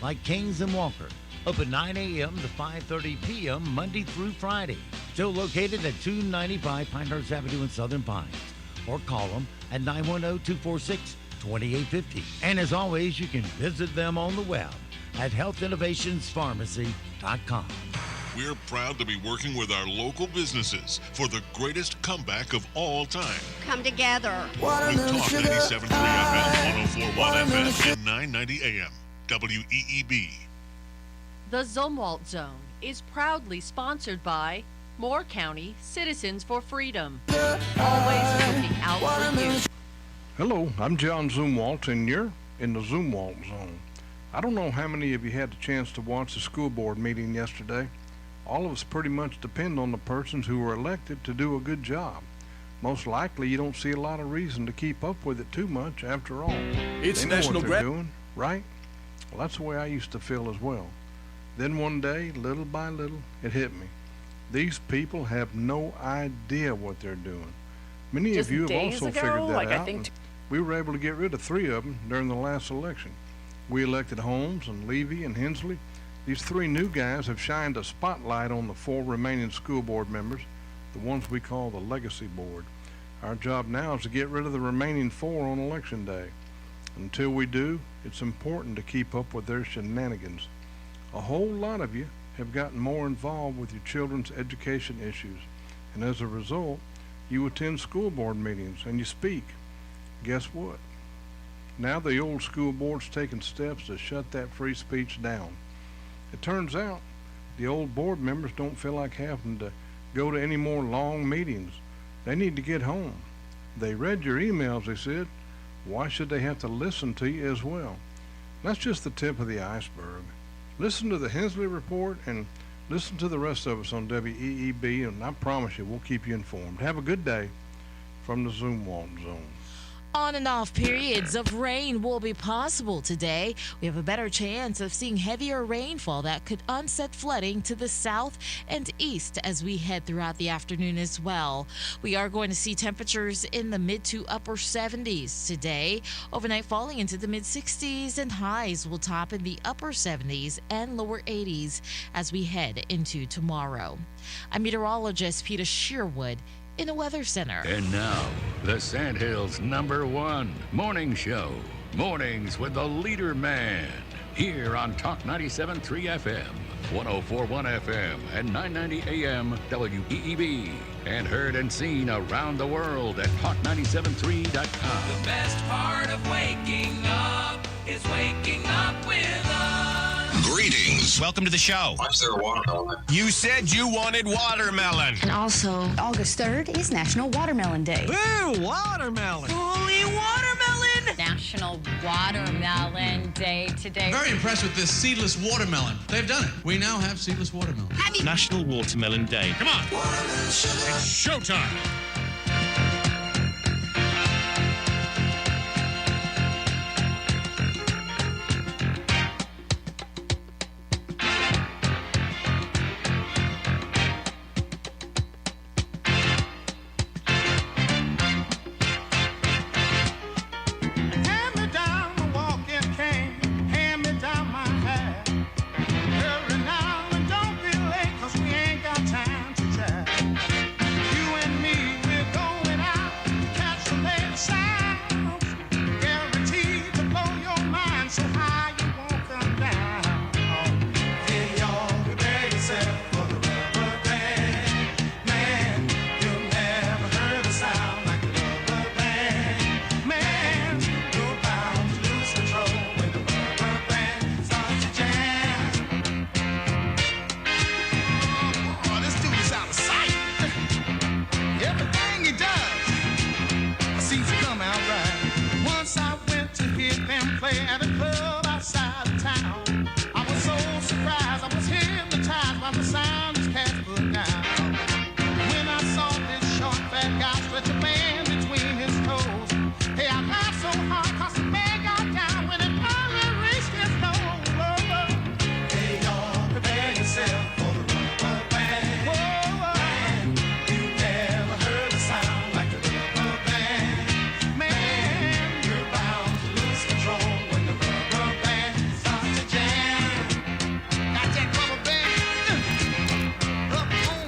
like Kings and Walker. Open 9 a.m. to 5:30 p.m. Monday through Friday. Still located at 295 Pinehurst Avenue in Southern Pines. Or call them at 910-246-2850. And as always, you can visit them on the web at healthinnovationspharmacy.com. We're proud to be working with our local businesses for the greatest comeback of all time. Come together. We talk 97.3 FM, 104.1 FM, and 990 AM. WEEB. The Zumwalt Zone is proudly sponsored by Moore County Citizens for Freedom. Always looking out for you. Hello, I'm John Zumwalt, and you're in the Zumwalt Zone. I don't know how many of you had the chance to watch the school board meeting yesterday. All of us pretty much depend on the persons who were elected to do a good job. Most likely you don't see a lot of reason to keep up with it too much after all. It's they know National what they're doing, right? Well, that's the way I used to feel as well. Then one day, little by little, it hit me. These people have no idea what they're doing. Many Just of you have days also ago, figured that like I out. think We were able to get rid of 3 of them during the last election. We elected Holmes and Levy and Hensley. These 3 new guys have shined a spotlight on the 4 remaining school board members, the ones we call the legacy board. Our job now is to get rid of the remaining 4 on election day. Until we do, it's important to keep up with their shenanigans. A whole lot of you have gotten more involved with your children's education issues, and as a result, you attend school board meetings and you speak. Guess what? Now the old school board's taking steps to shut that free speech down. It turns out the old board members don't feel like having to go to any more long meetings. They need to get home. They read your emails, they said. Why should they have to listen to you as well? That's just the tip of the iceberg. Listen to the Hensley Report and listen to the rest of us on WEEB, and I promise you we'll keep you informed. Have a good day from the Zumwalt Zone. On and off periods of rain will be possible today. We have a better chance of seeing heavier rainfall that could unset flooding to the south and east as we head throughout the afternoon as well. We are going to see temperatures in the mid to upper 70s today, overnight falling into the mid 60s, and highs will top in the upper 70s and lower 80s as we head into tomorrow. I'm meteorologist Peter Sherwood in the Weather Center. And now, the Sandhills' #1 morning show. Mornings with the LeaderMan. Here on Talk 97.3 FM, 104.1 FM, and 990 AM WEEB. And heard and seen around the world at talk973.com. The best part of waking up is waking up with us. Greetings. Welcome to the show. Why is there a watermelon? You said you wanted watermelon. And also, August 3rd is National Watermelon Day. Boo, watermelon. Holy watermelon! National Watermelon Day today. Very impressed with this seedless watermelon. They've done it. We now have seedless watermelon. National Watermelon Day. Come on. It's showtime. Hurry now and don't be late, 'cause we ain't got time to chat. You and me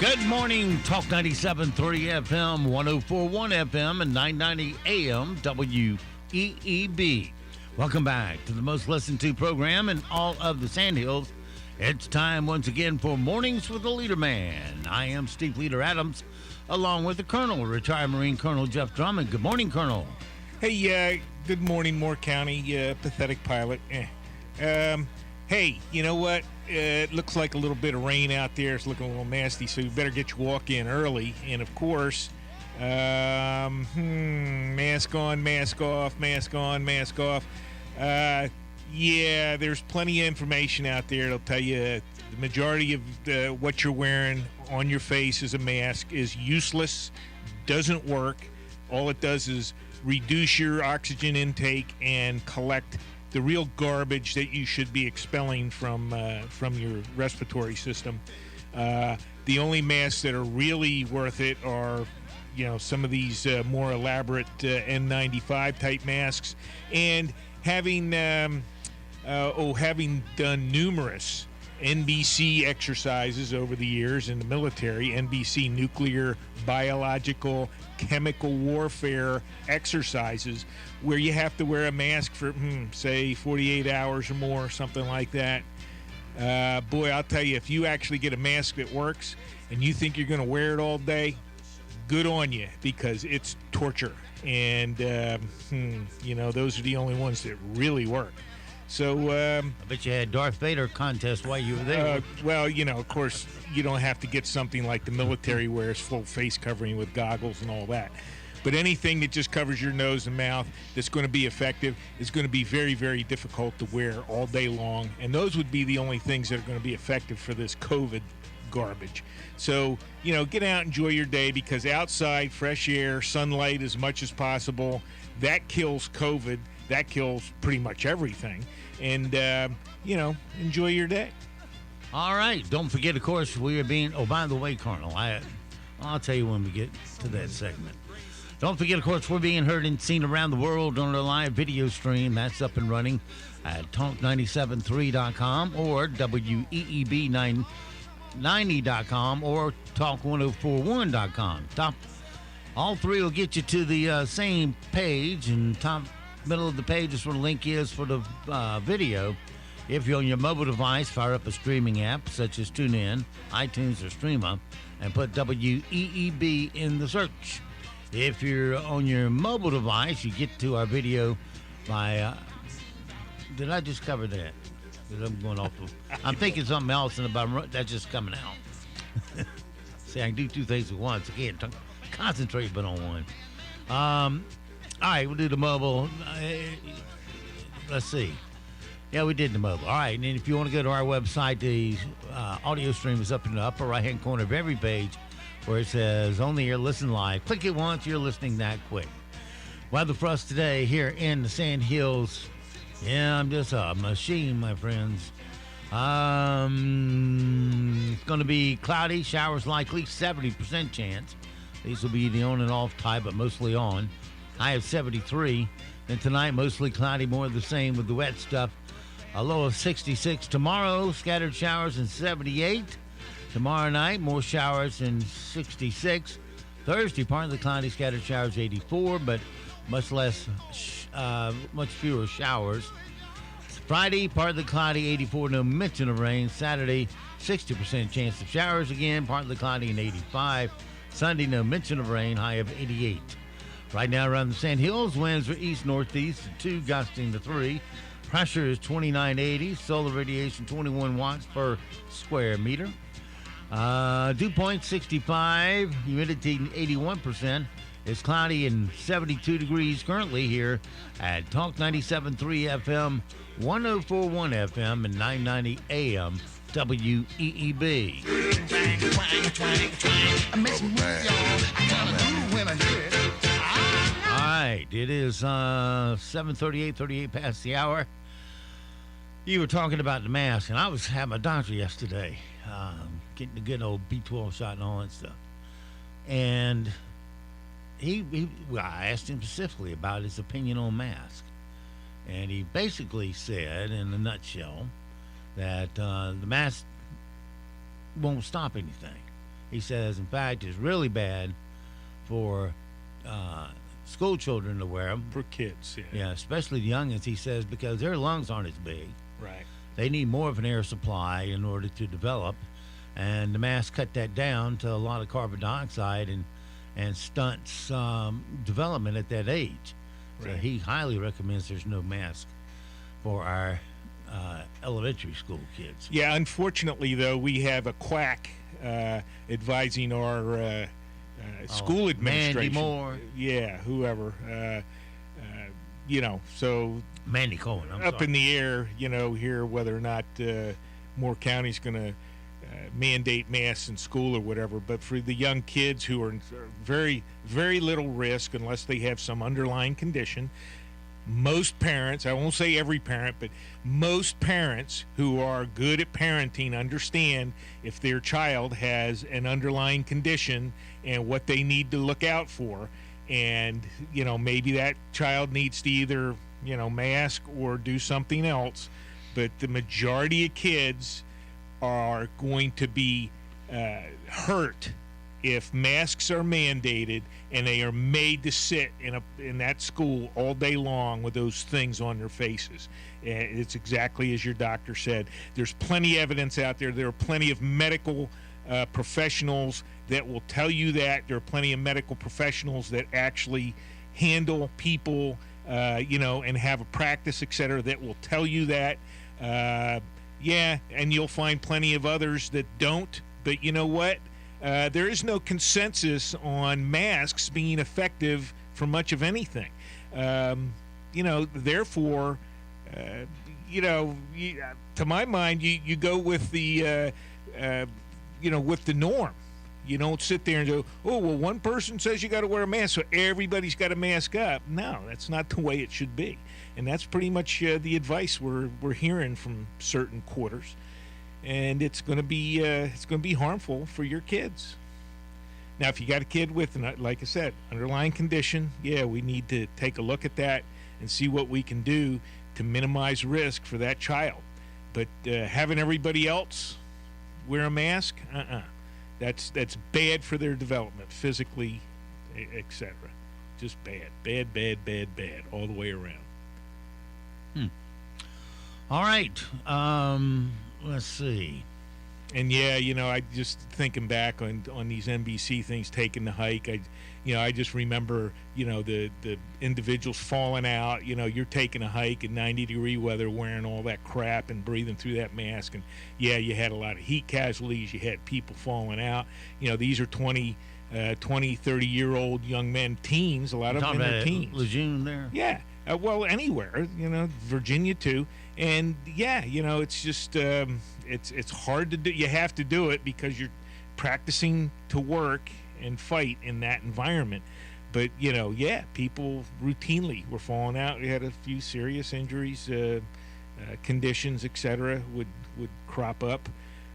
Good morning, Talk 97.3 FM, 104.1 FM, and 990 AM WEEB. Welcome back to the most listened to program in all of the Sandhills. It's time once again for Mornings with the LeaderMan. I am Steve Leader Adams, along with the Colonel, retired Marine Colonel Jeff Drummond. Good morning, Colonel. Hey, good morning, Moore County, pathetic pilot. Hey, you know what? It looks like a little bit of rain out there. It's looking a little nasty, so you better get your walk in early. And, of course, mask on, mask off, mask on, mask off. Yeah, there's plenty of information out there. It'll tell you the majority of what you're wearing on your face as a mask is useless, doesn't work. All it does is reduce your oxygen intake and collect the real garbage that you should be expelling from your respiratory system. The only masks that are really worth it are, some of these more elaborate N95 type masks. And having done numerous NBC exercises over the years in the military, NBC nuclear, biological, chemical warfare exercises, where you have to wear a mask for, say, 48 hours or more, something like that. Boy, I'll tell you, if you actually get a mask that works and you think you're going to wear it all day, good on you, because it's torture. And, those are the only ones that really work. So, I bet you had Darth Vader contest while you were there. Well, of course, you don't have to get something like the military wears, full face covering with goggles and all that. But anything that just covers your nose and mouth that's going to be effective is going to be very, very difficult to wear all day long. And those would be the only things that are going to be effective for this COVID garbage. So, get out, enjoy your day, because outside, fresh air, sunlight as much as possible, that kills COVID. That kills pretty much everything. And, enjoy your day. All right. Don't forget, of course, we are being... Oh, by the way, Colonel, I'll tell you when we get to that segment. Don't forget, of course, we're being heard and seen around the world on our live video stream. That's up and running at talk973.com or WEEB990.com or talk1041.com. All three will get you to the same page, and top middle of the page is where the link is for the video. If you're on your mobile device, fire up a streaming app such as TuneIn, iTunes, or Streama, and put WEEB in the search. If you're on your mobile device, you get to our video by... did I just cover that? I'm going off. I'm thinking something else, and that's just coming out. See, I can do two things at once. I can't concentrate but on one. All right, we'll do the mobile. Let's see. Yeah, we did the mobile. All right, and then if you want to go to our website, the audio stream is up in the upper right-hand corner of every page where it says, on the air, listen live. Click it once, you're listening that quick. Weather for us today here in the Sandhills. Yeah, I'm just a machine, my friends. It's going to be cloudy, showers likely, 70% chance. These will be the on and off type, but mostly on. High of 73. And tonight, mostly cloudy, more of the same with the wet stuff. A low of 66. Tomorrow, scattered showers and 78. Tomorrow night, more showers and 66. Thursday, partly cloudy, scattered showers, 84, but much fewer showers. Friday, partly cloudy, 84, no mention of rain. Saturday, 60% chance of showers again, partly cloudy and 85. Sunday, no mention of rain, high of 88. Right now around the Sandhills, winds are east-northeast at 2, gusting to 3. Pressure is 2980. Solar radiation 21 watts per square meter. Dew point 65. Humidity 81%. It's cloudy and 72 degrees currently here at Talk 97.3 FM, 104.1 FM, and 990 AM WEEB. All right, it is 38 past the hour. You were talking about the mask, and I was having my doctor yesterday, getting the good old B12 shot and all that stuff. And I asked him specifically about his opinion on masks. And he basically said, in a nutshell, that the mask won't stop anything. He says, in fact, it's really bad for school children to wear them. For kids, yeah. Yeah, especially the youngins, he says, because their lungs aren't as big. Right. They need more of an air supply in order to develop. And the mask cut that down to a lot of carbon dioxide and stunts development at that age. So Right. he highly recommends there's no mask for our elementary school kids. Yeah, unfortunately, though, we have a quack advising our school administration. Mandy Moore. Yeah, whoever. So Mandy Cohen, I'm up sorry. in the air, here whether or not Moore County's going to mandate masks in school or whatever. But for the young kids who are in very, very little risk unless they have some underlying condition, most parents, I won't say every parent, but most parents who are good at parenting understand if their child has an underlying condition and what they need to look out for. And, maybe that child needs to either, mask or do something else. But the majority of kids are going to be hurt if masks are mandated and they are made to sit in that school all day long with those things on their faces. It's exactly as your doctor said. There's plenty of evidence out there. There are plenty of medical professionals that will tell you that. There are plenty of medical professionals that actually handle people, and have a practice, et cetera, that will tell you that. And you'll find plenty of others that don't. But you know what? There is no consensus on masks being effective for much of anything. Therefore, to my mind, you go with the, with the norm. You don't sit there and go, oh, well, one person says you got to wear a mask, so everybody's got to mask up. No, that's not the way it should be. And that's pretty much the advice we're hearing from certain quarters. And it's going to be harmful for your kids. Now, if you got a kid with, like I said, underlying condition, we need to take a look at that and see what we can do to minimize risk for that child. But having everybody else wear a mask, that's bad for their development, physically, etc. Just bad, all the way around. All right. Let's see. And I just thinking back on these NBC things, taking the hike. I just remember, the individuals falling out. You're taking a hike in 90-degree weather, wearing all that crap and breathing through that mask. And you had a lot of heat casualties. You had people falling out. These are 20, 30-year-old young men, teens. A lot of them in their teens. Lejeune there. Yeah. Well, anywhere. Virginia too. And it's just it's hard to do. You have to do it because you're practicing to work and fight in that environment. But people routinely were falling out. We had a few serious injuries, conditions, etc. would crop up.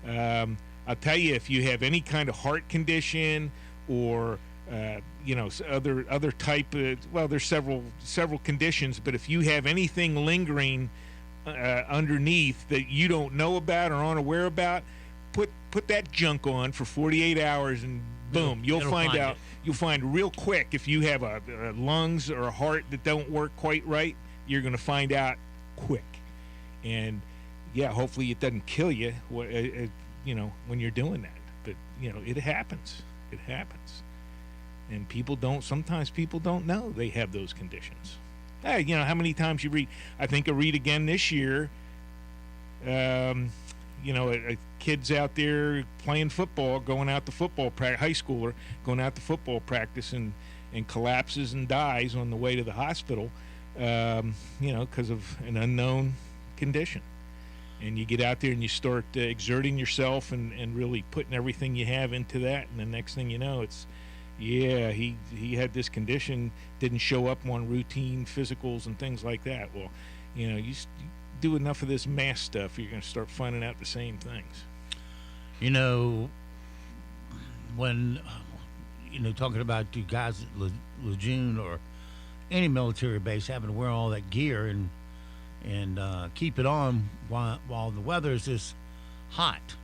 I'll tell you, if you have any kind of heart condition or other type of, there's several conditions, but if you have anything lingering underneath that you don't know about or aren't aware about, put that junk on for 48 hours and boom, you'll find out. You'll find real quick if you have a lungs or a heart that don't work quite right. You're going to find out quick, and hopefully it doesn't kill you. When you're doing that, but it happens. It happens. And sometimes people don't know they have those conditions. Hey, how many times you read? I think I read again this year, kids out there playing football, going out to football practice, high schooler, going out to football practice and collapses and dies on the way to the hospital, because of an unknown condition. And you get out there and you start exerting yourself and really putting everything you have into that. And the next thing you know, he had this condition, didn't show up on routine physicals and things like that. Well, you do enough of this mass stuff, you're going to start finding out the same things. When, talking about you guys at Lejeune or any military base having to wear all that gear and keep it on while the weather is this hot.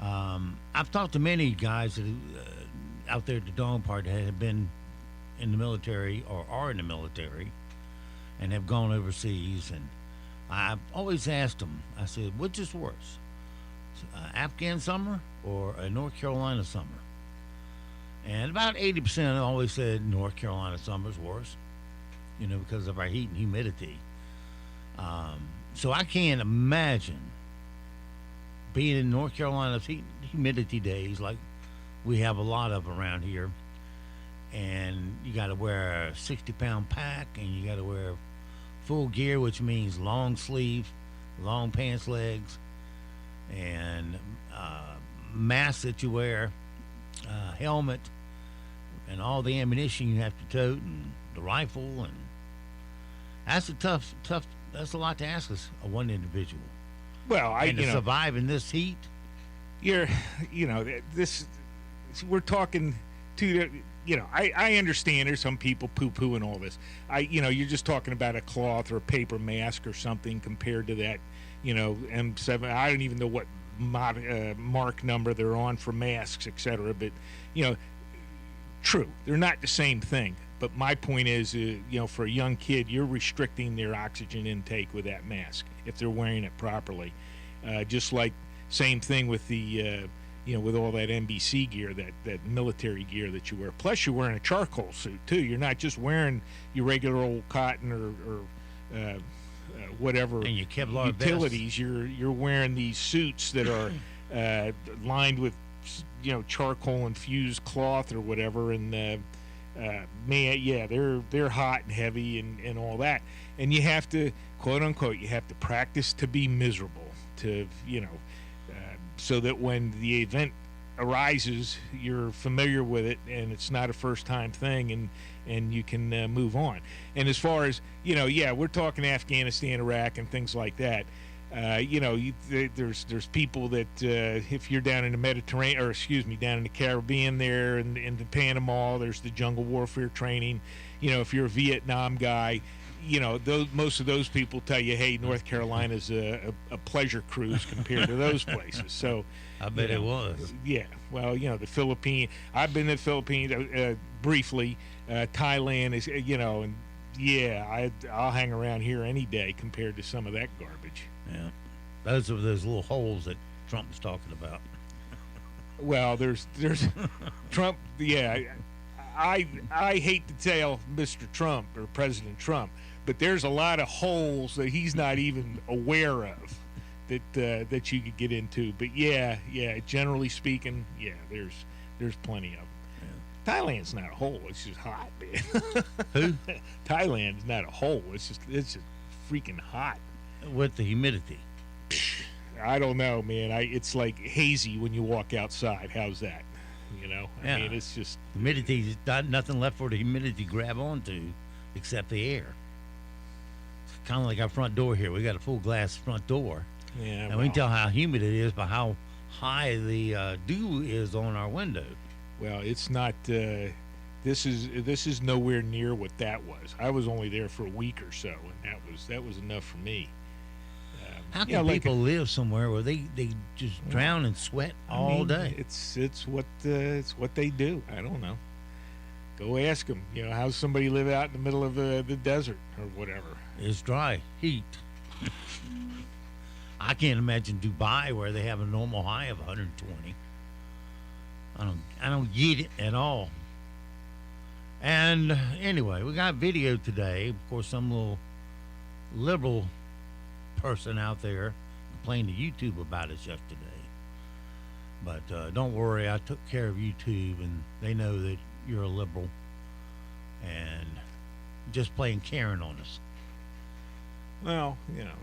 I've talked to many guys that out there at the dog park that have been in the military or are in the military and have gone overseas, and I've always asked them, I said, which is worse, Afghan summer or a North Carolina summer? And about 80% always said North Carolina summer's worse, because of our heat and humidity. So I can't imagine being in North Carolina's heat and humidity days like we have a lot of around here. And you got to wear a 60-pound pack, and you got to wear full gear, which means long sleeve, long pants legs, and mask that you wear, helmet, and all the ammunition you have to tote, and the rifle, and that's a tough. That's a lot to ask us, one individual. Well, to survive in this heat. We're talking to. I understand there's some people poo-poo and all this. You're just talking about a cloth or a paper mask or something compared to that, M7. I don't even know what mark number they're on for masks, etc. But, true, they're not the same thing. But my point is, for a young kid, you're restricting their oxygen intake with that mask if they're wearing it properly. Just like same thing with the with all that NBC gear, that military gear that you wear. Plus, you're wearing a charcoal suit, too. You're not just wearing your regular old cotton or whatever and your Kevlar utilities. You're wearing these suits that are lined with, charcoal-infused cloth or whatever. And, they're hot and heavy and all that. And you have to, quote-unquote, practice to be miserable, to, so that when the event arises, you're familiar with it and it's not a first-time thing, and you can move on. And as far as, we're talking Afghanistan, Iraq, and things like that. There's people that if you're down in the Mediterranean, down in the Caribbean there, and in the Panama, there's the jungle warfare training. If you're a Vietnam guy, most of those people tell you, hey, North Carolina's a pleasure cruise compared to those places. So I bet it was. Yeah. Well, the Philippines. I've been to the Philippines briefly. Thailand is, and I'll hang around here any day compared to some of that garbage. Yeah, those are those little holes that Trump was talking about. Well, there's Trump. Yeah, I hate to tell Mr. Trump or President Trump, but there's a lot of holes that he's not even aware of that you could get into. But yeah, generally speaking, there's plenty of them. Yeah. Thailand's not a hole; it's just hot, man. Who? Thailand's not a hole; it's just freaking hot. With the humidity, I don't know, man. It's like hazy when you walk outside. How's that? I mean, it's just humidity. Not nothing left for the humidity to grab onto, except the air. It's kind of like our front door here. We got a full glass front door. Yeah, and we can tell how humid it is by how high the dew is on our window. Well, it's not. This is nowhere near what that was. I was only there for a week or so, and that was enough for me. How can people live somewhere where they just drown in sweat all day? It's what they do. I don't know. Go ask them. How's somebody live out in the middle of the desert or whatever? It's dry heat. I can't imagine Dubai where they have a normal high of 120. I don't get it at all. And anyway, we got video today. Of course, some little liberal person out there complained to YouTube about us yesterday. But don't worry, I took care of YouTube, and they know that you're a liberal and just playing Karen on us. Well, there are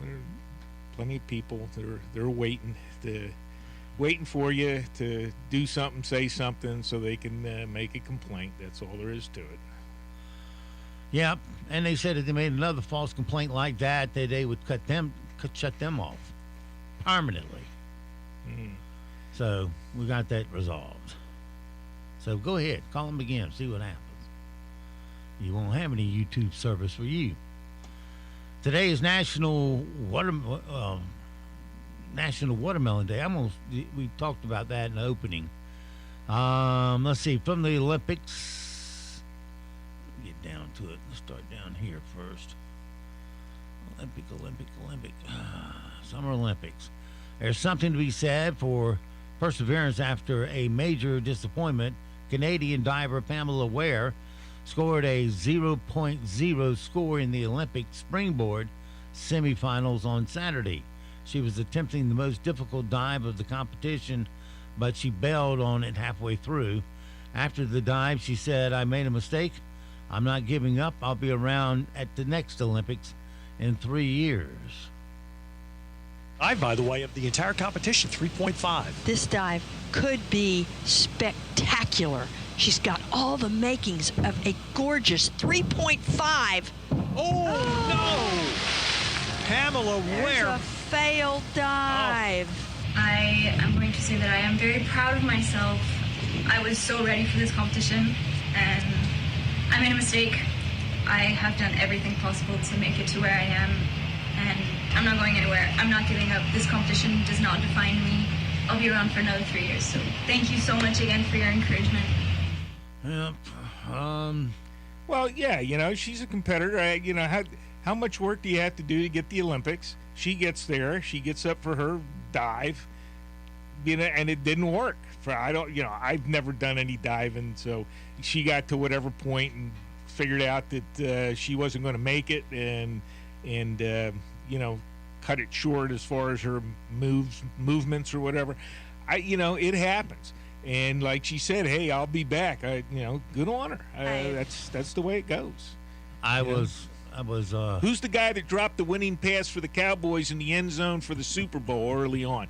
plenty of people. They're waiting for you to do something, say something, so they can make a complaint. That's all there is to it. Yep, and they said if they made another false complaint like that, they would shut them off permanently. Mm. So we got that resolved. So go ahead, call them again, see what happens. You won't have any YouTube service for you. Today is National National Watermelon Day. We talked about that in the opening. Let's see, from the Olympics. Get down to it. Let's start down here first. Olympic. Summer Olympics. There's something to be said for perseverance after a major disappointment. Canadian diver Pamela Ware scored a 0.0 score in the Olympic springboard semifinals on Saturday. She was attempting the most difficult dive of the competition, but she bailed on it halfway through. After the dive, she said, "I made a mistake. I'm not giving up. I'll be around at the next Olympics in 3 years." By the way, of the entire competition, 3.5. This dive could be spectacular. She's got all the makings of a gorgeous 3.5. Oh, no! Pamela Ware. A failed dive. I am going to say that I am very proud of myself. I was so ready for this competition, and I made a mistake. I have done everything possible to make it to where I am, and I'm not going anywhere. I'm not giving up. This competition does not define me. I'll be around for another 3 years, so thank you so much again for your encouragement. Yep. Well, yeah, she's a competitor. How much work do you have to do to get the Olympics? She gets there. She gets up for her dive, and it didn't work. I've never done any diving, so she got to whatever point and figured out that she wasn't going to make it, and cut it short as far as her movements or whatever. It happens. And like she said, hey, I'll be back. Good on her. That's the way it goes. I was. Who's the guy that dropped the winning pass for the Cowboys in the end zone for the Super Bowl early on?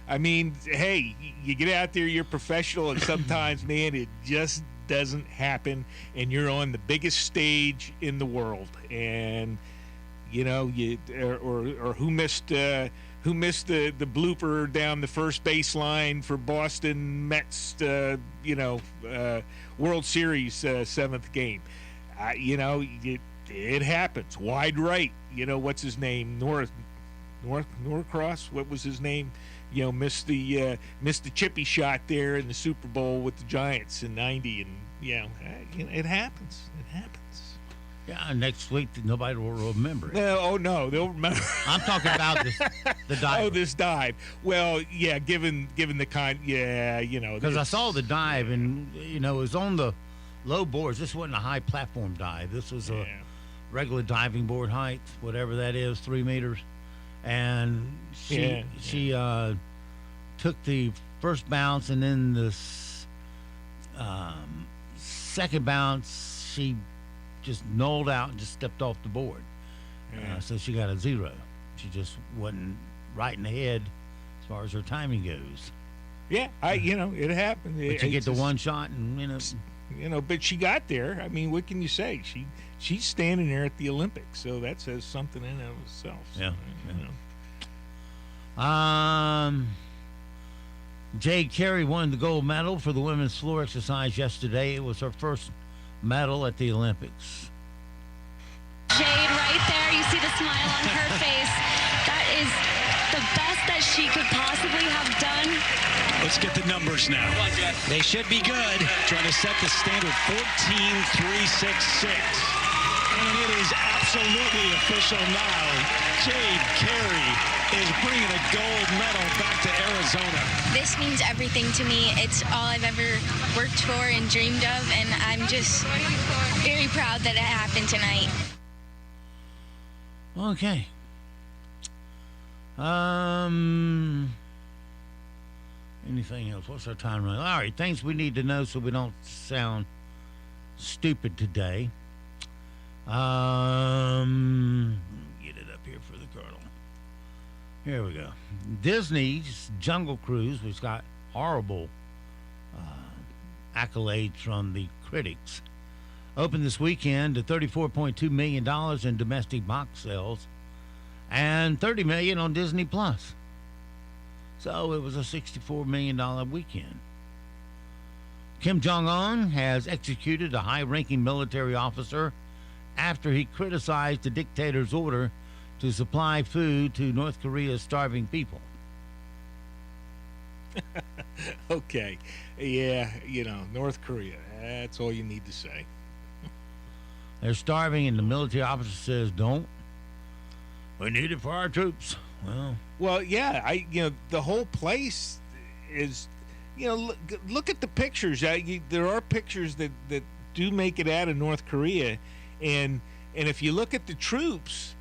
I mean, hey, you get out there, you're professional, and sometimes, man, it just doesn't happen, and you're on the biggest stage in the world, and or who missed the blooper down the first baseline for Boston Mets, World Series 7th game. It happens. Wide right. What's his name? Norcross. What was his name? Missed the chippy shot there in the Super Bowl with the Giants in '90, and it happens. It happens. Yeah, next week nobody will remember it. No, they'll remember. I'm talking about the dive. Oh, this dive. Well, yeah, given the kind, because I saw the dive, and it was on the low boards. This wasn't a high platform dive. This was a regular diving board height, whatever that is, 3 meters. And she took the first bounce, and then the second bounce, she just nulled out and just stepped off the board. So she got a 0. She just wasn't right in the head as far as her timing goes. Yeah, it happened. But you get the one shot, and but she got there. I mean, what can you say? She's standing there at the Olympics, so that says something in and of itself. So, Jade Carey won the gold medal for the women's floor exercise yesterday. It was her first medal at the Olympics. Jade right there, you see the smile on her face. That is the best that she could possibly have done. Let's get the numbers now. They should be good. Trying to set the standard 14.366. And it is absolutely official now. Jade Carey is bringing a gold medal back to Arizona. This means everything to me. It's all I've ever worked for and dreamed of, and I'm just very proud that it happened tonight. Okay. Anything else? What's our time running? All right, things we need to know so we don't sound stupid today. Get it up here for the Colonel. Here we go. Disney's Jungle Cruise, which got horrible accolades from the critics, opened this weekend to $34.2 million in domestic box sales and $30 million on Disney Plus. So it was a $64 million weekend. Kim Jong-un has executed a high-ranking military officer after he criticized the dictator's order to supply food to North Korea's starving people. Okay. Yeah, North Korea. That's all you need to say. They're starving, and the military officer says, "Don't. We need it for our troops." Well, yeah. The whole place is, look at the pictures. There are pictures that do make it out of North Korea, and if you look at the troops,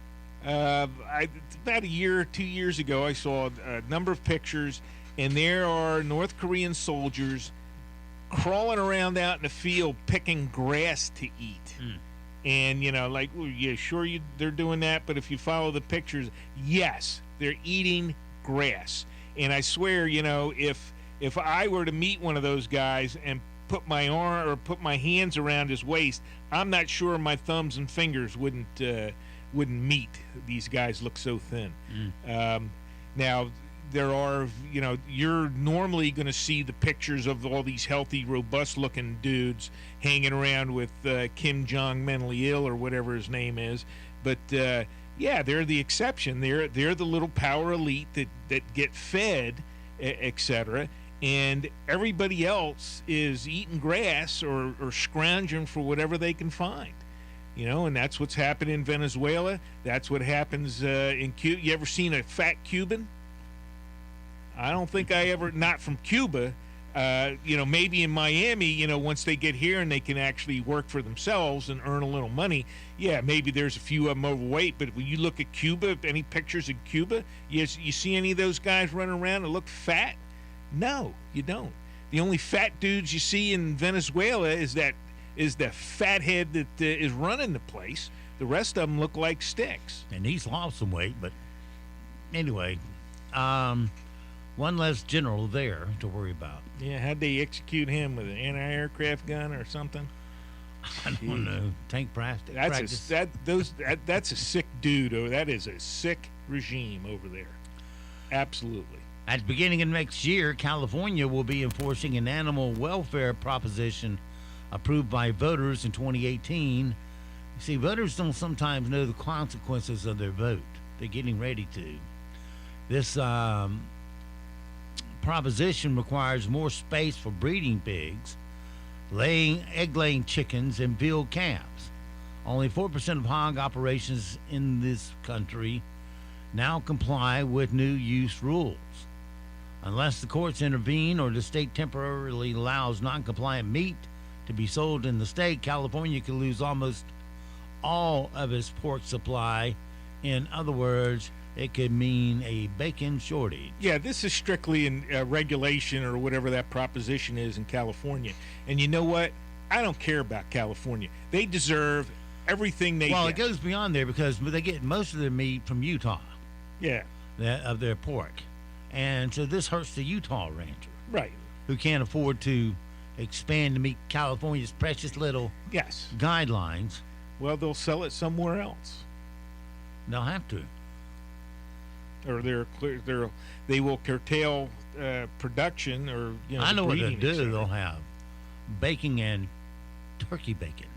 about a year or 2 years ago, I saw a number of pictures, and there are North Korean soldiers crawling around out in the field picking grass to eat. And, well, yeah, sure, they're doing that, but if you follow the pictures, yes, they're eating grass. And I swear, if I were to meet one of those guys and put my arm or put my hands around his waist, I'm not sure my thumbs and fingers wouldn't meet. These guys look so thin. Now, there are, you're normally going to see the pictures of all these healthy, robust-looking dudes hanging around with Kim Jong mentally ill or whatever his name is. But, yeah, they're the exception. They're the little power elite that get fed, etc., and everybody else is eating grass or scrounging for whatever they can find. And that's what's happening in Venezuela. That's what happens in Cuba. You ever seen a fat Cuban? I don't think I ever, not from Cuba. Maybe in Miami, once they get here and they can actually work for themselves and earn a little money, yeah, maybe there's a few of them overweight. But when you look at Cuba, any pictures of Cuba, you see any of those guys running around that look fat? No, you don't. The only fat dudes you see in Venezuela is the fathead that is running the place. The rest of them look like sticks. And he's lost some weight, but anyway, one less general there to worry about. Yeah, how'd they execute him, with an anti-aircraft gun or something? I don't know. Tank practice. That's a sick dude. Oh, that is a sick regime over there. Absolutely. At the beginning of next year, California will be enforcing an animal welfare proposition approved by voters in 2018. You see, voters don't sometimes know the consequences of their vote. They're getting ready to. This proposition requires more space for breeding pigs, egg-laying chickens, and veal calves. Only 4% of hog operations in this country now comply with new use rules. Unless the courts intervene or the state temporarily allows non-compliant meat to be sold in the state, California could lose almost all of its pork supply. In other words, it could mean a bacon shortage. Yeah, this is strictly in regulation or whatever that proposition is in California. And you know what? I don't care about California. They deserve everything they get. Well, it goes beyond there because they get most of their meat from Utah. Yeah. Of their pork. And so this hurts the Utah rancher. Right. Who can't afford to expand to meet California's precious little guidelines. Well, they'll sell it somewhere else. They'll have to. Or they will curtail production, or I know what they'll do. They'll have bacon and turkey bacon.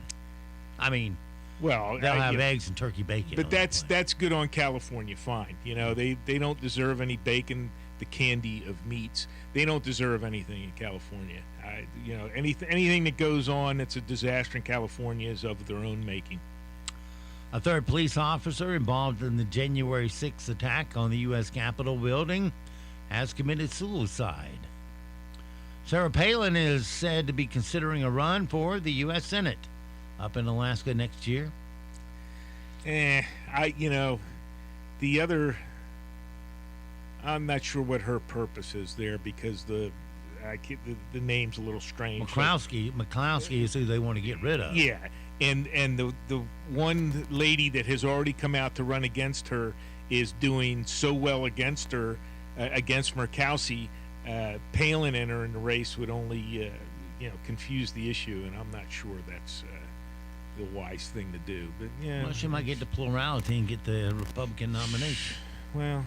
I mean, well, they'll have eggs and turkey bacon. But that's good on California. Fine, they don't deserve any bacon, the candy of meats. They don't deserve anything in California. Anything that goes on that's a disaster in California is of their own making. A third police officer involved in the January 6th attack on the U.S. Capitol building has committed suicide. Sarah Palin is said to be considering a run for the U.S. Senate up in Alaska next year. I'm not sure what her purpose is there because the name's a little strange. McCloskey is who they want to get rid of. Yeah. And the one lady that has already come out to run against her is doing so well against her, against Murkowski. Palin in her in the race would only, confuse the issue, and I'm not sure that's the wise thing to do. But yeah, well, she might get the plurality and get the Republican nomination. Well,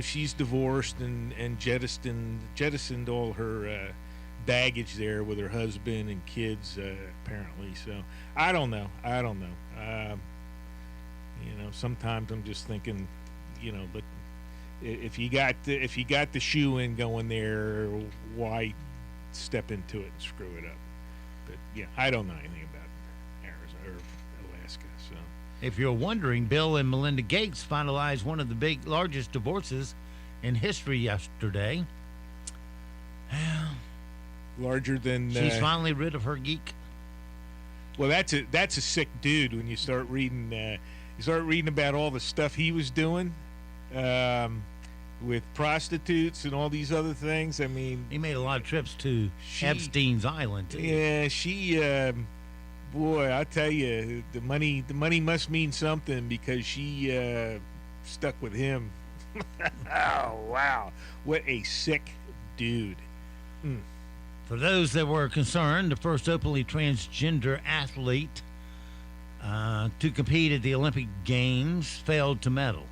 she's divorced and jettisoned all her baggage there with her husband and kids, apparently. So I don't know. Sometimes I'm just thinking, but if you got the shoe in going there, why step into it and screw it up? But yeah, I don't know anything about Arizona or Alaska. So if you're wondering, Bill and Melinda Gates finalized one of the largest divorces in history yesterday. Larger than she's finally rid of her geek. Well, that's a sick dude when you start reading. You start reading about all the stuff he was doing with prostitutes and all these other things. I mean, he made a lot of trips to Epstein's Island. Yeah, she. Boy, I tell you, the money must mean something because she stuck with him. Oh wow, what a sick dude. For those that were concerned, the first openly transgender athlete to compete at the Olympic Games failed to medal.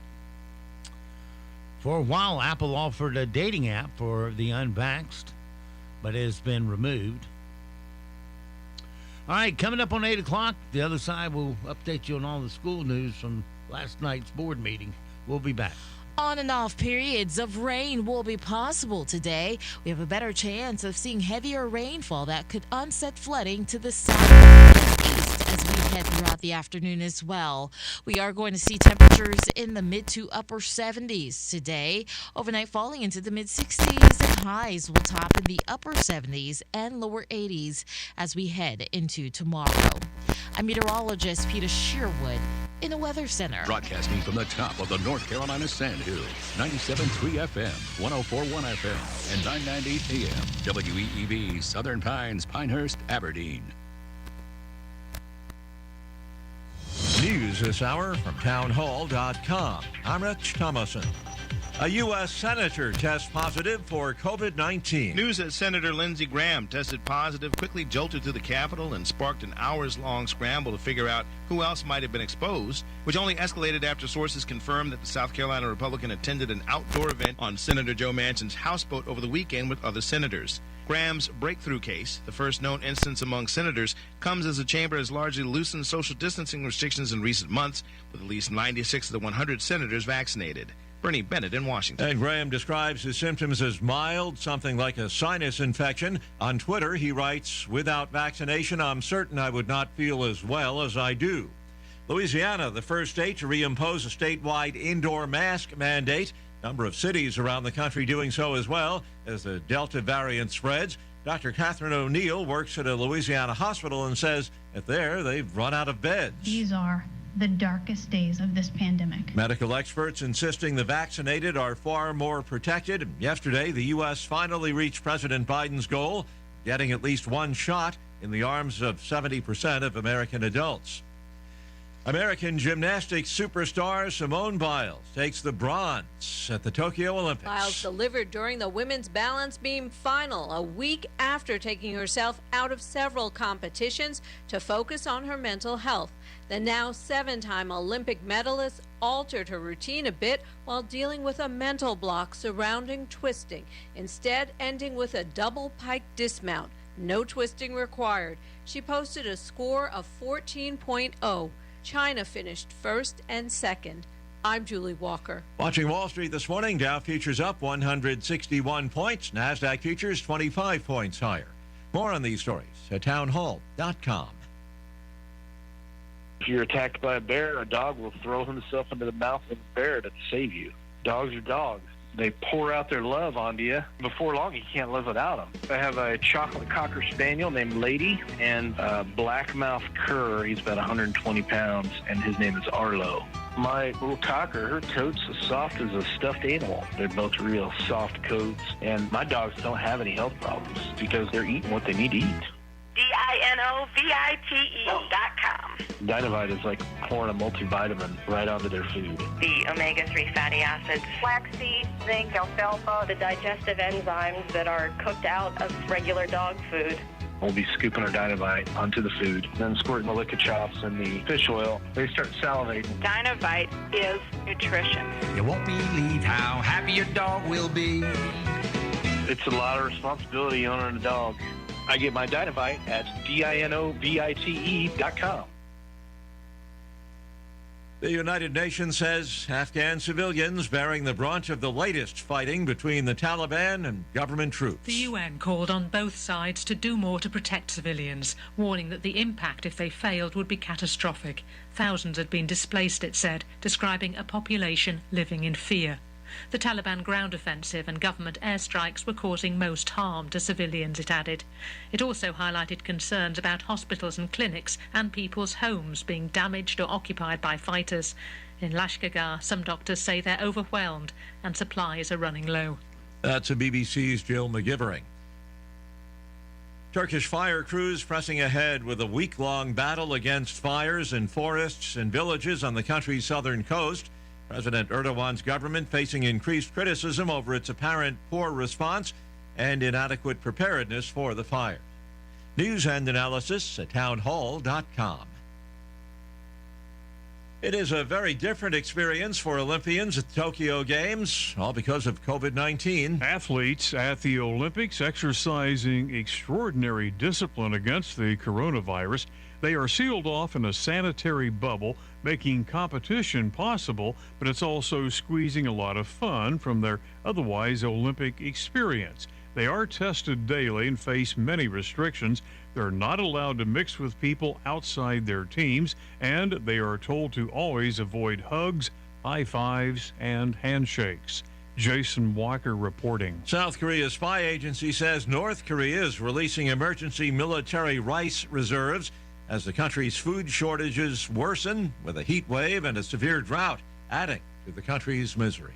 For a while, Apple offered a dating app for the unvaxxed, but it has been removed. All right, coming up on 8 o'clock, the other side will update you on all the school news from last night's board meeting. We'll be back. On and off periods of rain will be possible today. We have a better chance of seeing heavier rainfall that could unset flooding to the south and east as we head throughout the afternoon as well. We are going to see temperatures in the mid to upper 70s today, overnight falling into the mid 60s, and highs will top in the upper 70s and lower 80s as we head into tomorrow. I'm meteorologist Peter Sherwood in the Weather Center. Broadcasting from the top of the North Carolina Sandhills, 97.3 FM, 104.1 FM, and 990 AM. WEEB, Southern Pines, Pinehurst, Aberdeen. News this hour from townhall.com. I'm Rich Thomason. A U.S. senator tests positive for COVID-19. News that Senator Lindsey Graham tested positive quickly jolted to the Capitol and sparked an hours-long scramble to figure out who else might have been exposed, which only escalated after sources confirmed that the South Carolina Republican attended an outdoor event on Senator Joe Manchin's houseboat over the weekend with other senators. Graham's breakthrough case, the first known instance among senators, comes as the chamber has largely loosened social distancing restrictions in recent months, with at least 96 of the 100 senators vaccinated. Bernie Bennett in Washington. And Graham describes his symptoms as mild, something like a sinus infection. On Twitter, he writes, "Without vaccination, I'm certain I would not feel as well as I do." Louisiana, the first state to reimpose a statewide indoor mask mandate. Number of cities around the country doing so as well as the Delta variant spreads. Dr. Catherine O'Neill works at a Louisiana hospital and says that there they've run out of beds. These are the darkest days of this pandemic. Medical experts insisting the vaccinated are far more protected. Yesterday, the U.S. finally reached President Biden's goal, getting at least one shot in the arms of 70% of American adults. American gymnastics superstar Simone Biles takes the bronze at the Tokyo Olympics. Biles delivered during the women's balance beam final a week after taking herself out of several competitions to focus on her mental health. The now 7-time Olympic medalist altered her routine a bit while dealing with a mental block surrounding twisting, instead ending with a double pike dismount. No twisting required. She posted a score of 14.0. China finished first and second. I'm Julie Walker. Watching Wall Street this morning, Dow futures up 161 points. NASDAQ futures 25 points higher. More on these stories at townhall.com. If you're attacked by a bear, a dog will throw himself into the mouth of the bear to save you. Dogs are dogs. They pour out their love onto you. Before long, you can't live without them. I have a chocolate cocker spaniel named Lady and a blackmouth cur. He's about 120 pounds, and his name is Arlo. My little cocker, her coat's as soft as a stuffed animal. They're both real soft coats, and my dogs don't have any health problems because they're eating what they need to eat. DINOVITE.com. Dynavite is like pouring a multivitamin right onto their food. The omega-3 fatty acids, flaxseed, zinc, alfalfa, the digestive enzymes that are cooked out of regular dog food. We'll be scooping our Dynavite onto the food, then squirting the liquor chops and the fish oil. They start salivating. Dynavite is nutrition. You won't believe how happy your dog will be. It's a lot of responsibility owning a dog. I get my Dynavite at DINOVITE.com. The United Nations says Afghan civilians bearing the brunt of the latest fighting between the Taliban and government troops. The UN called on both sides to do more to protect civilians, warning that the impact if they failed would be catastrophic. Thousands had been displaced, it said, describing a population living in fear. The Taliban ground offensive and government airstrikes were causing most harm to civilians, it added. It also highlighted concerns about hospitals and clinics and people's homes being damaged or occupied by fighters. In Lashkargah, some doctors say they're overwhelmed and supplies are running low. That's a BBC's Jill McGivering. Turkish fire crews pressing ahead with a week-long battle against fires in forests and villages on the country's southern coast. President Erdogan's government facing increased criticism over its apparent poor response and inadequate preparedness for the fires. News and analysis at townhall.com. It is a very different experience for Olympians at the Tokyo Games, all because of COVID-19. Athletes at the Olympics exercising extraordinary discipline against the coronavirus. They are sealed off in a sanitary bubble, making competition possible, but it's also squeezing a lot of fun from their otherwise Olympic experience. They are tested daily and face many restrictions. They're not allowed to mix with people outside their teams, and they are told to always avoid hugs, high fives, and handshakes. Jason Walker reporting. South Korea's spy agency says North Korea is releasing emergency military rice reserves as the country's food shortages worsen with a heat wave and a severe drought, adding to the country's misery.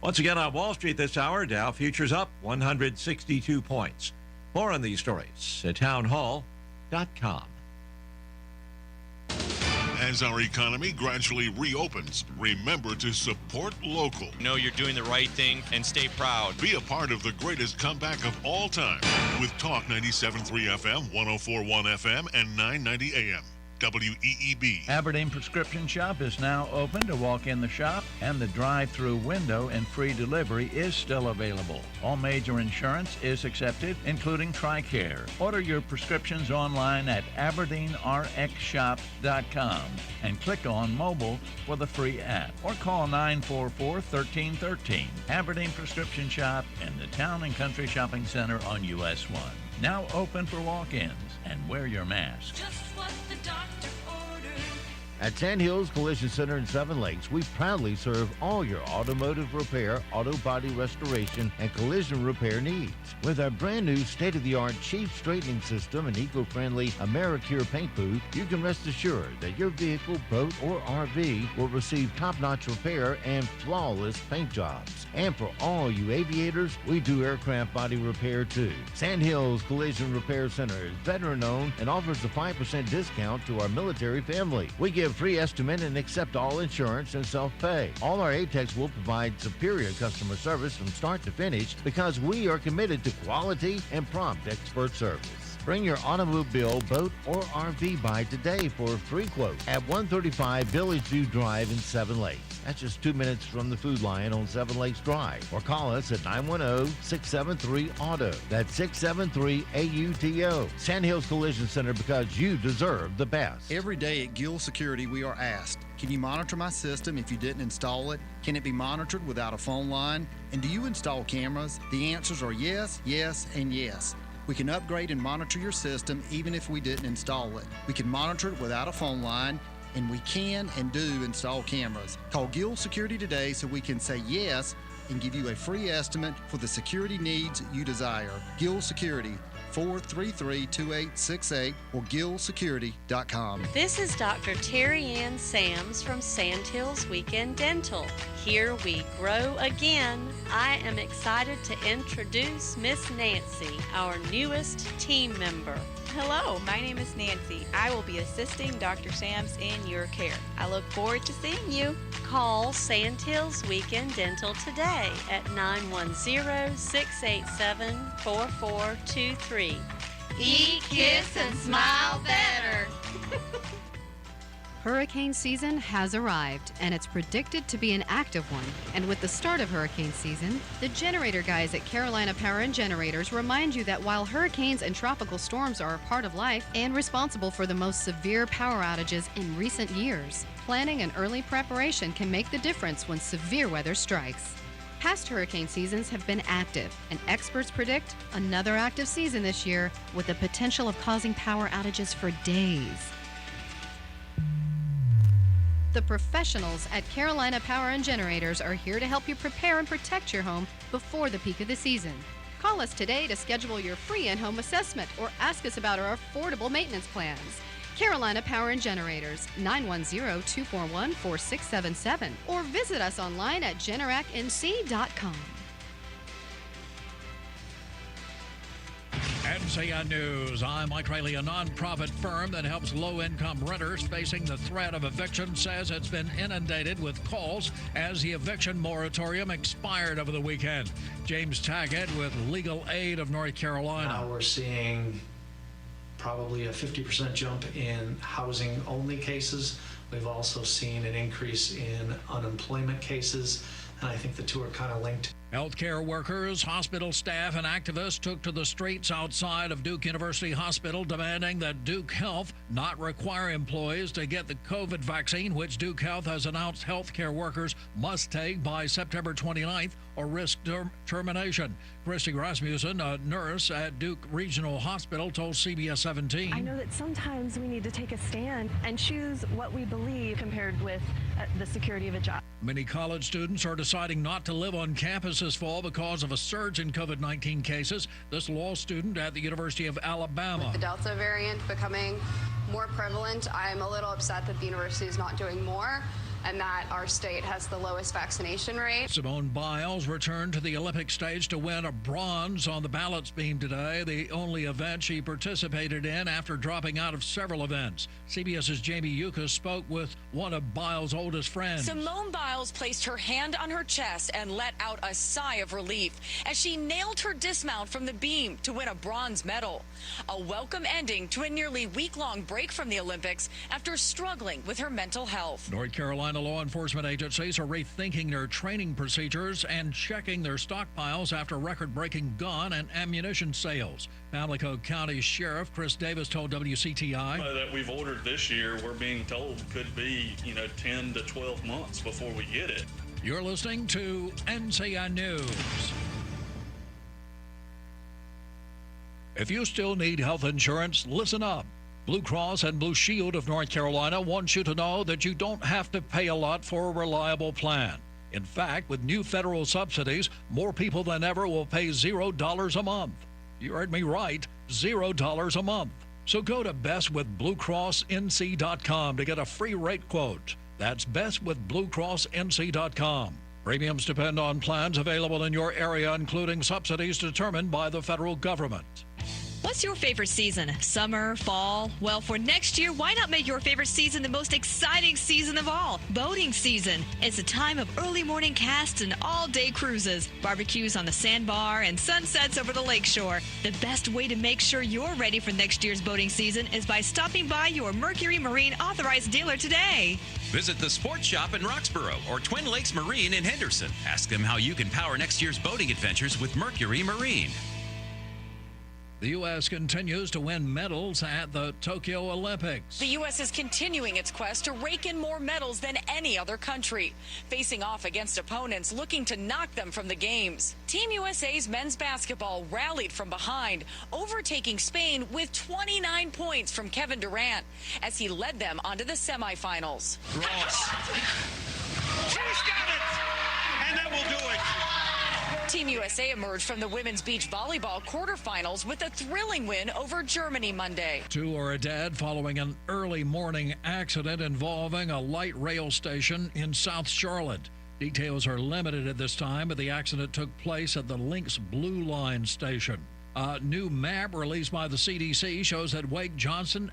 Once again on Wall Street this hour, Dow futures up 162 points. More on these stories at townhall.com. As our economy gradually reopens, remember to support local. Know you're doing the right thing and stay proud. Be a part of the greatest comeback of all time with Talk 97.3 FM, 104.1 FM, and 990 AM. WEEB. Aberdeen Prescription Shop is now open to walk in the shop, and the drive-through window and free delivery is still available. All major insurance is accepted, including TRICARE. Order your prescriptions online at AberdeenRxShop.com and click on mobile for the free app, or call 944-1313. Aberdeen Prescription Shop in the Town and Country Shopping Center on US 1. Now open for walk-ins, and wear your mask. Just what the doctor ordered. At Sandhills Collision Center in Seven Lakes, we proudly serve all your automotive repair, auto body restoration, and collision repair needs. With our brand new state-of-the-art cheap straightening system and eco-friendly AmeriCure paint booth, you can rest assured that your vehicle, boat, or RV will receive top-notch repair and flawless paint jobs. And for all you aviators, we do aircraft body repair too. Sandhills Collision Repair Center is veteran-owned and offers a 5% discount to our military family. We give free estimate and accept all insurance and self-pay. All our ATECs will provide superior customer service from start to finish because we are committed to quality and prompt expert service. Bring your automobile, boat, or RV by today for a free quote at 135 Village View Drive in Seven Lakes. That's just 2 minutes from the Food Lion on Seven Lakes Drive. Or call us at 910-673-AUTO. That's 673-AUTO. Sandhills Collision Center, because you deserve the best. Every day at Gill Security, we are asked, can you monitor my system if you didn't install it? Can it be monitored without a phone line? And do you install cameras? The answers are yes, yes, and yes. We can upgrade and monitor your system even if we didn't install it. We can monitor it without a phone line, and we can and do install cameras. Call Gill Security today so we can say yes and give you a free estimate for the security needs you desire. Gill Security, 433-2868 or gillsecurity.com. This is Dr. Terry Ann Sams from Sandhills Weekend Dental. Here we grow again. I am excited to introduce Miss Nancy, our newest team member. Hello, my name is Nancy. I will be assisting Dr. Sams in your care. I look forward to seeing you. Call Sandhills Weekend Dental today at 910-687-4423. Eat, kiss, and smile better. Hurricane season has arrived, and it's predicted to be an active one. And with the start of hurricane season, the generator guys at Carolina Power and Generators remind you that while hurricanes and tropical storms are a part of life and responsible for the most severe power outages in recent years, planning and early preparation can make the difference when severe weather strikes. Past hurricane seasons have been active, and experts predict another active season this year with the potential of causing power outages for days. The professionals at Carolina Power and Generators are here to help you prepare and protect your home before the peak of the season. Call us today to schedule your free in-home assessment or ask us about our affordable maintenance plans. Carolina Power and Generators, 910-241-4677, or visit us online at generacnc.com. NCN News. I'm Mike Riley. A nonprofit firm that helps low-income renters facing the threat of eviction says it's been inundated with calls as the eviction moratorium expired over the weekend. James Taggett with Legal Aid of North Carolina. Now we're seeing probably a 50% jump in housing-only cases. We've also seen an increase in unemployment cases, and I think the two are kind of linked. Healthcare workers, hospital staff, and activists took to the streets outside of Duke University Hospital demanding that Duke Health not require employees to get the COVID vaccine, which Duke Health has announced healthcare workers must take by September 29th or risk termination. Christy Rasmussen, a nurse at Duke Regional Hospital, told CBS 17. I know that sometimes we need to take a stand and choose what we believe compared with the security of a job. Many college students are deciding not to live on campus this fall because of a surge in COVID-19 cases. This law student at the University of Alabama. With the Delta variant becoming more prevalent, I'm a little upset that the university is not doing more and that our state has the lowest vaccination rate. Simone Biles returned to the Olympic stage to win a bronze on the balance beam today, the only event she participated in after dropping out of several events. CBS's Jamie Yucas spoke with one of Biles' oldest friends. Simone Biles placed her hand on her chest and let out a sigh of relief as she nailed her dismount from the beam to win a bronze medal. A welcome ending to a nearly week-long break from the Olympics after struggling with her mental health. North Carolina law enforcement agencies are rethinking their training procedures and checking their stockpiles after record-breaking gun and ammunition sales. Pamlico County Sheriff Chris Davis told WCTI that we've ordered this year, we're being told could be 10 to 12 months before we get it. You're listening to NCN News. If you still need health insurance, listen up. Blue Cross and Blue Shield of North Carolina wants you to know that you don't have to pay a lot for a reliable plan. In fact, with new federal subsidies, more people than ever will pay $0 a month. You heard me right, $0 a month. So go to bestwithbluecrossnc.com to get a free rate quote. That's bestwithbluecrossnc.com. Premiums depend on plans available in your area, including subsidies determined by the federal government. What's your favorite season? Summer, fall? Well, for next year, why not make your favorite season the most exciting season of all? Boating season. It's a time of early morning casts and all-day cruises, barbecues on the sandbar, and sunsets over the lakeshore. The best way to make sure you're ready for next year's boating season is by stopping by your Mercury Marine authorized dealer today. Visit the Sports Shop in Roxborough or Twin Lakes Marine in Henderson. Ask them how you can power next year's boating adventures with Mercury Marine. The U.S. continues to win medals at the Tokyo Olympics. The U.S. is continuing its quest to rake in more medals than any other country, facing off against opponents looking to knock them from the games. Team USA's men's basketball rallied from behind, overtaking Spain with 29 points from Kevin Durant as he led them onto the semifinals. Ross. She's got it! And that will do it. Team USA emerged from the women's beach volleyball quarterfinals with a thrilling win over Germany Monday. Two are dead following an early morning accident involving a light rail station in South Charlotte. Details are limited at this time, but the accident took place at the Lynx Blue Line station. A new map released by the CDC shows that Wake, Johnston,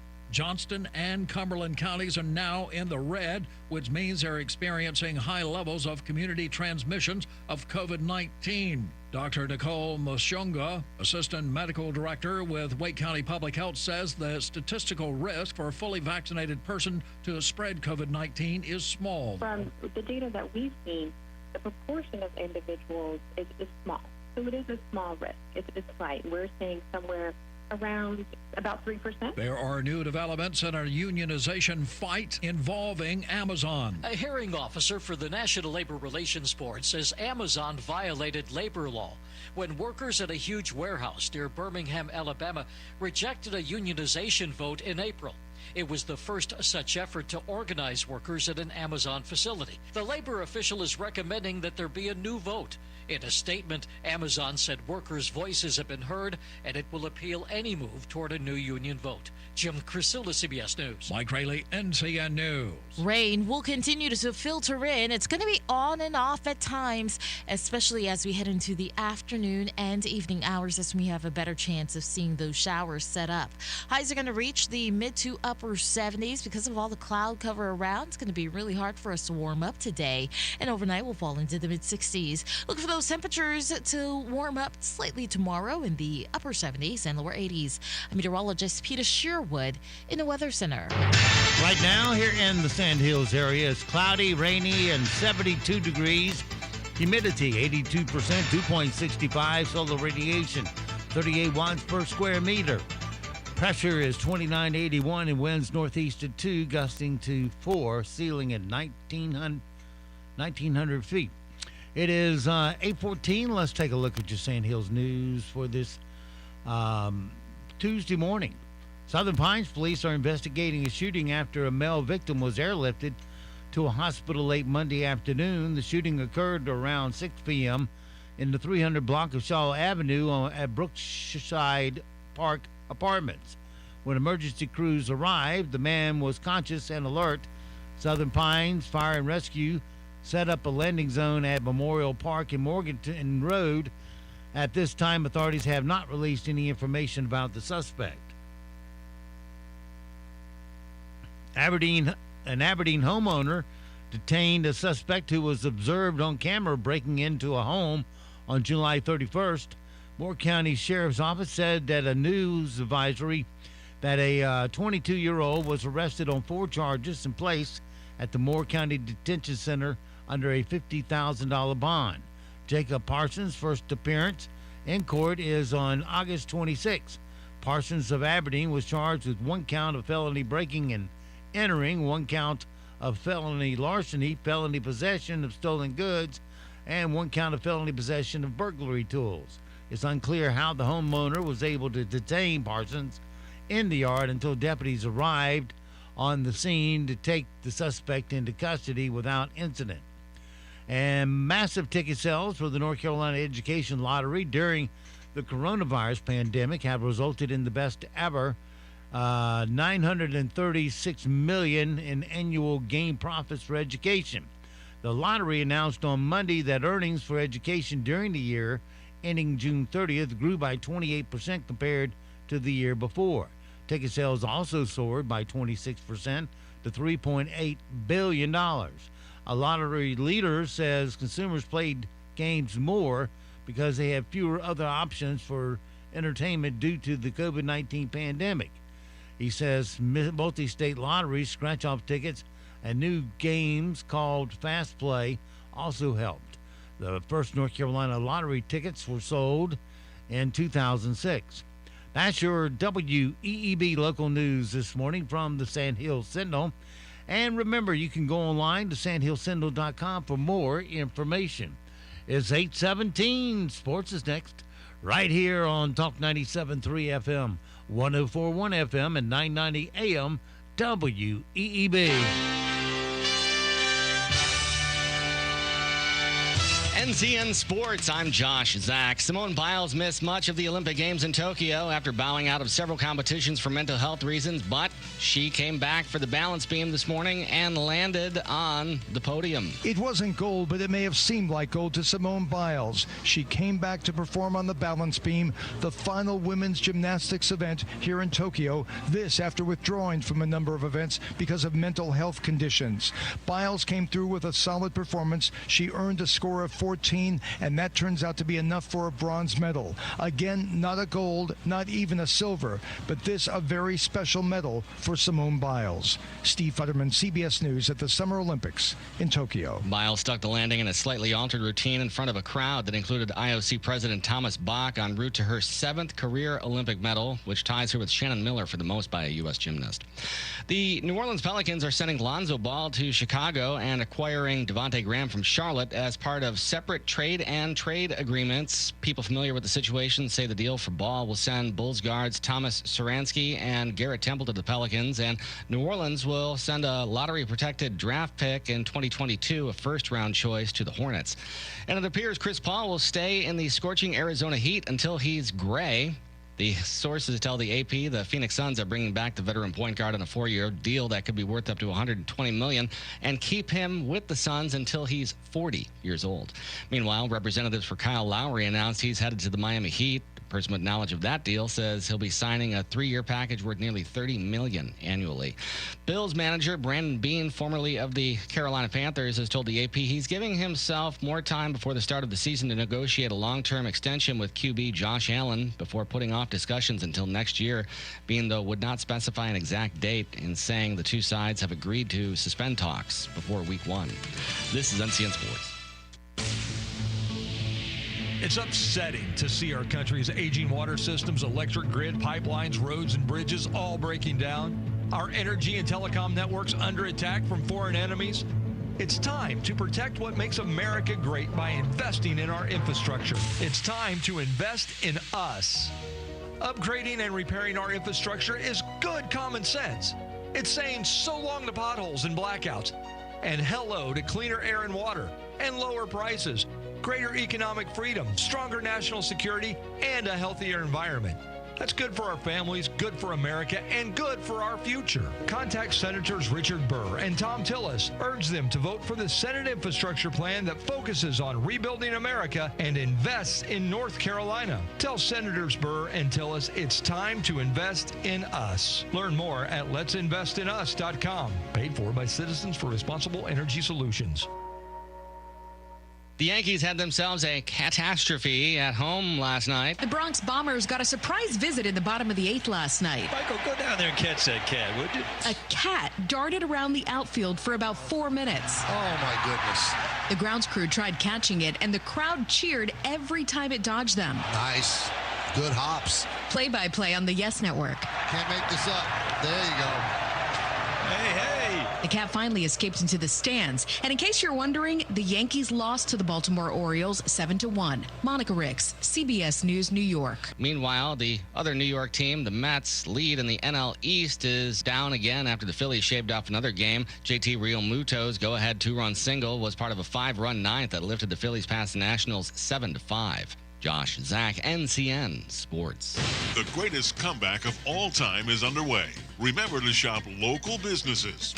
and Cumberland counties are now in the red, which means they're experiencing high levels of community transmissions of COVID-19. Dr. Nicole Moshunga, Assistant Medical Director with Wake County Public Health, says the statistical risk for a fully vaccinated person to spread COVID-19 is small. From the data that we've seen, the proportion of individuals is small. So it is a small risk. It's slight. We're seeing somewhere around about 3%. There are new developments in a unionization fight involving Amazon. A hearing officer for the National Labor Relations Board says Amazon violated labor law when workers at a huge warehouse near Birmingham, Alabama, rejected a unionization vote in April. It was the first such effort to organize workers at an Amazon facility. The labor official is recommending that there be a new vote. In a statement, Amazon said workers' voices have been heard and it will appeal any move toward a new union vote. Jim Crisilla, CBS News. Mike Rayleigh, NCN News. Rain will continue to filter in. It's going to be on and off at times, especially as we head into the afternoon and evening hours as we have a better chance of seeing those showers set up. Highs are going to reach the mid to upper 70s because of all the cloud cover around. It's going to be really hard for us to warm up today, and overnight we'll fall into the mid 60s. Look for those temperatures to warm up slightly tomorrow in the upper 70s and lower 80s. I'm meteorologist Peter Sherwood in the Weather Center. Right now here in the Sand Hills area, it's cloudy, rainy, and 72 degrees. Humidity 82%, 2.65. Solar radiation 38 watts per square meter. Pressure is 2981 and winds northeast at 2, gusting to 4, ceiling at 1900 feet. It is 8:14. Let's take a look at your Sand Hills news for this Tuesday morning. Southern Pines police are investigating a shooting after a male victim was airlifted to a hospital late Monday afternoon. The shooting occurred around 6 p.m. in the 300 block of Shaw Avenue at Brookside Park Apartments. When emergency crews arrived, the man was conscious and alert. Southern Pines Fire and Rescue set up a landing zone at Memorial Park and Morganton Road. At this time, authorities have not released any information about the suspect. An Aberdeen homeowner detained a suspect who was observed on camera breaking into a home on July 31st. Moore County Sheriff's Office said that a news advisory that a 22-year-old was arrested on 4 charges and placed at the Moore County Detention Center under a $50,000 bond. Jacob Parsons' first appearance in court is on August 26. Parsons of Aberdeen was charged with 1 count of felony breaking and entering, 1 count of felony larceny, felony possession of stolen goods, and 1 count of felony possession of burglary tools. It's unclear how the homeowner was able to detain Parsons in the yard until deputies arrived on the scene to take the suspect into custody without incident. And massive ticket sales for the North Carolina Education Lottery during the coronavirus pandemic have resulted in the best ever $936 million in annual game profits for education. The lottery announced on Monday that earnings for education during the year ending June 30th grew by 28% compared to the year before. Ticket sales also soared by 26% to $3.8 billion. A lottery leader says consumers played games more because they have fewer other options for entertainment due to the COVID-19 pandemic. He says multi-state lotteries, scratch-off tickets, and new games called Fast Play also helped. The first North Carolina lottery tickets were sold in 2006. That's your WEEB local news this morning from the Sand Hills Sentinel. And remember, you can go online to sandhillsentinel.com for more information. It's 8:17. Sports is next, right here on Talk 97.3 FM, 104.1 FM, and 990 AM WEEB. NCN Sports, I'm Josh Zach. Simone Biles missed much of the Olympic Games in Tokyo after bowing out of several competitions for mental health reasons, but she came back for the balance beam this morning and landed on the podium. It wasn't gold, but it may have seemed like gold to Simone Biles. She came back to perform on the balance beam, the final women's gymnastics event here in Tokyo. This after withdrawing from a number of events because of mental health conditions. Biles came through with a solid performance. She earned a score of 14 14, and that turns out to be enough for a bronze medal. Again, not a gold, not even a silver, but this a very special medal for Simone Biles. Steve Futterman, CBS News at the Summer Olympics in Tokyo. Biles stuck the landing in a slightly altered routine in front of a crowd that included IOC President Thomas Bach en route to her 7th career Olympic medal, which ties her with Shannon Miller for the most by a U.S. gymnast. The New Orleans Pelicans are sending Lonzo Ball to Chicago and acquiring Devontae Graham from Charlotte as part of separate trade agreements. People familiar with the situation say the deal for Ball will send Bulls guards Thomas Saransky and Garrett Temple to the Pelicans, and New Orleans will send a lottery-protected draft pick in 2022, a first-round choice, to the Hornets. And it appears Chris Paul will stay in the scorching Arizona Heat until he's gray. The sources tell the AP the Phoenix Suns are bringing back the veteran point guard on a 4-year deal that could be worth up to $120 million and keep him with the Suns until he's 40 years old. Meanwhile, representatives for Kyle Lowry announced he's headed to the Miami Heat. A person with knowledge of that deal says he'll be signing a 3-year package worth nearly $30 million annually. Bills manager Brandon Beane, formerly of the Carolina Panthers, has told the AP he's giving himself more time before the start of the season to negotiate a long-term extension with QB Josh Allen before putting off discussions until next year. Beane, though, would not specify an exact date in saying the two sides have agreed to suspend talks before Week 1. This is NCN Sports. It's upsetting to see our country's aging water systems, electric grid, pipelines, roads, and bridges all breaking down. Our energy and telecom networks under attack from foreign enemies. It's time to protect what makes America great by investing in our infrastructure. It's time to invest in us. Upgrading and repairing our infrastructure is good common sense. It's saying so long to potholes and blackouts, and hello to cleaner air and water, and lower prices, greater economic freedom, stronger national security, and a healthier environment. That's good for our families, good for America, and good for our future. Contact Senators Richard Burr and Tom Tillis. Urge them to vote for the Senate infrastructure plan that focuses on rebuilding America and invests in North Carolina. Tell Senators Burr and Tillis it's time to invest in us. Learn more at let'sinvestinus.com. Paid for by Citizens for Responsible Energy Solutions. The Yankees had themselves a catastrophe at home last night. The Bronx Bombers got a surprise visit in the bottom of the 8th last night. Michael, go down there and catch that cat, would you? A cat darted around the outfield for about 4 minutes. Oh, my goodness. The grounds crew tried catching it, and the crowd cheered every time it dodged them. Nice. Good hops. Play-by-play on the Yes Network. Can't make this up. There you go. Hey. The cat finally escaped into the stands. And in case you're wondering, the Yankees lost to the Baltimore Orioles 7-1. Monica Ricks, CBS News, New York. Meanwhile, the other New York team, the Mets, lead in the NL East is down again after the Phillies shaved off another game. JT Realmuto's go-ahead 2-run single was part of a 5-run ninth that lifted the Phillies past the Nationals 7-5. Josh Zach, NCN Sports. The greatest comeback of all time is underway. Remember to shop local businesses.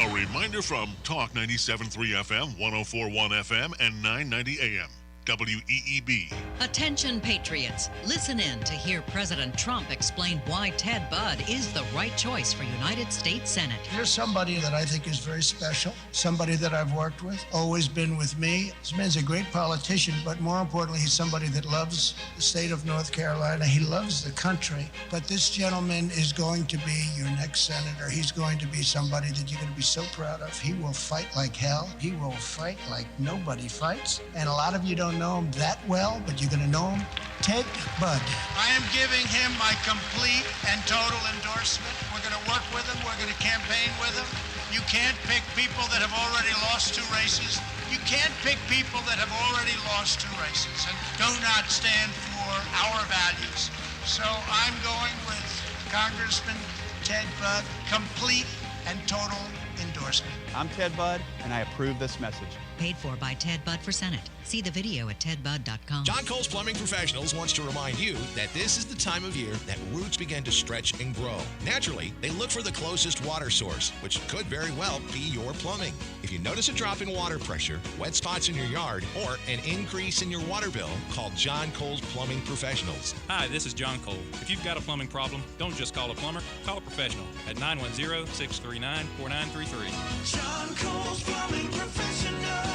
A reminder from Talk 97.3 FM, 104.1 FM, and 990 AM. WEEB. Attention patriots, listen in to hear President Trump explain why Ted Budd is the right choice for United States Senate. Here's somebody that I think is very special, somebody that I've worked with, always been with me. This man's a great politician, but more importantly, he's somebody that loves the state of North Carolina. He loves the country. But this gentleman is going to be your next senator. He's going to be somebody that you're going to be so proud of. He will fight like hell. He will fight like nobody fights. And a lot of you don't know him that well, but you're going to know him. Ted Budd. I am giving him my complete and total endorsement. We're going to work with him. We're going to campaign with him. You can't pick people that have already lost 2 races. You can't pick people that have already lost 2 races and do not stand for our values. So I'm going with Congressman Ted Budd, complete and total endorsement. I'm Ted Budd, and I approve this message. Paid for by Ted Budd for Senate. See the video at tedbudd.com. John Cole's Plumbing Professionals wants to remind you that this is the time of year that roots begin to stretch and grow. Naturally, they look for the closest water source, which could very well be your plumbing. If you notice a drop in water pressure, wet spots in your yard, or an increase in your water bill, call John Cole's Plumbing Professionals. Hi, this is John Cole. If you've got a plumbing problem, don't just call a plumber, call a professional at 910-639-4933. John Cole's Plumbing Professionals.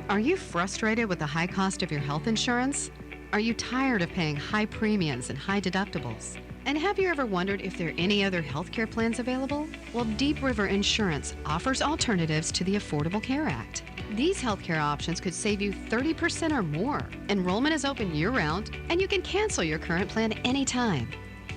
Are you frustrated with the high cost of your health insurance? Are you tired of paying high premiums and high deductibles? And have you ever wondered if there are any other healthcare plans available? Well, Deep River Insurance offers alternatives to the Affordable Care Act. These healthcare options could save you 30% or more. Enrollment is open year-round, and you can cancel your current plan anytime.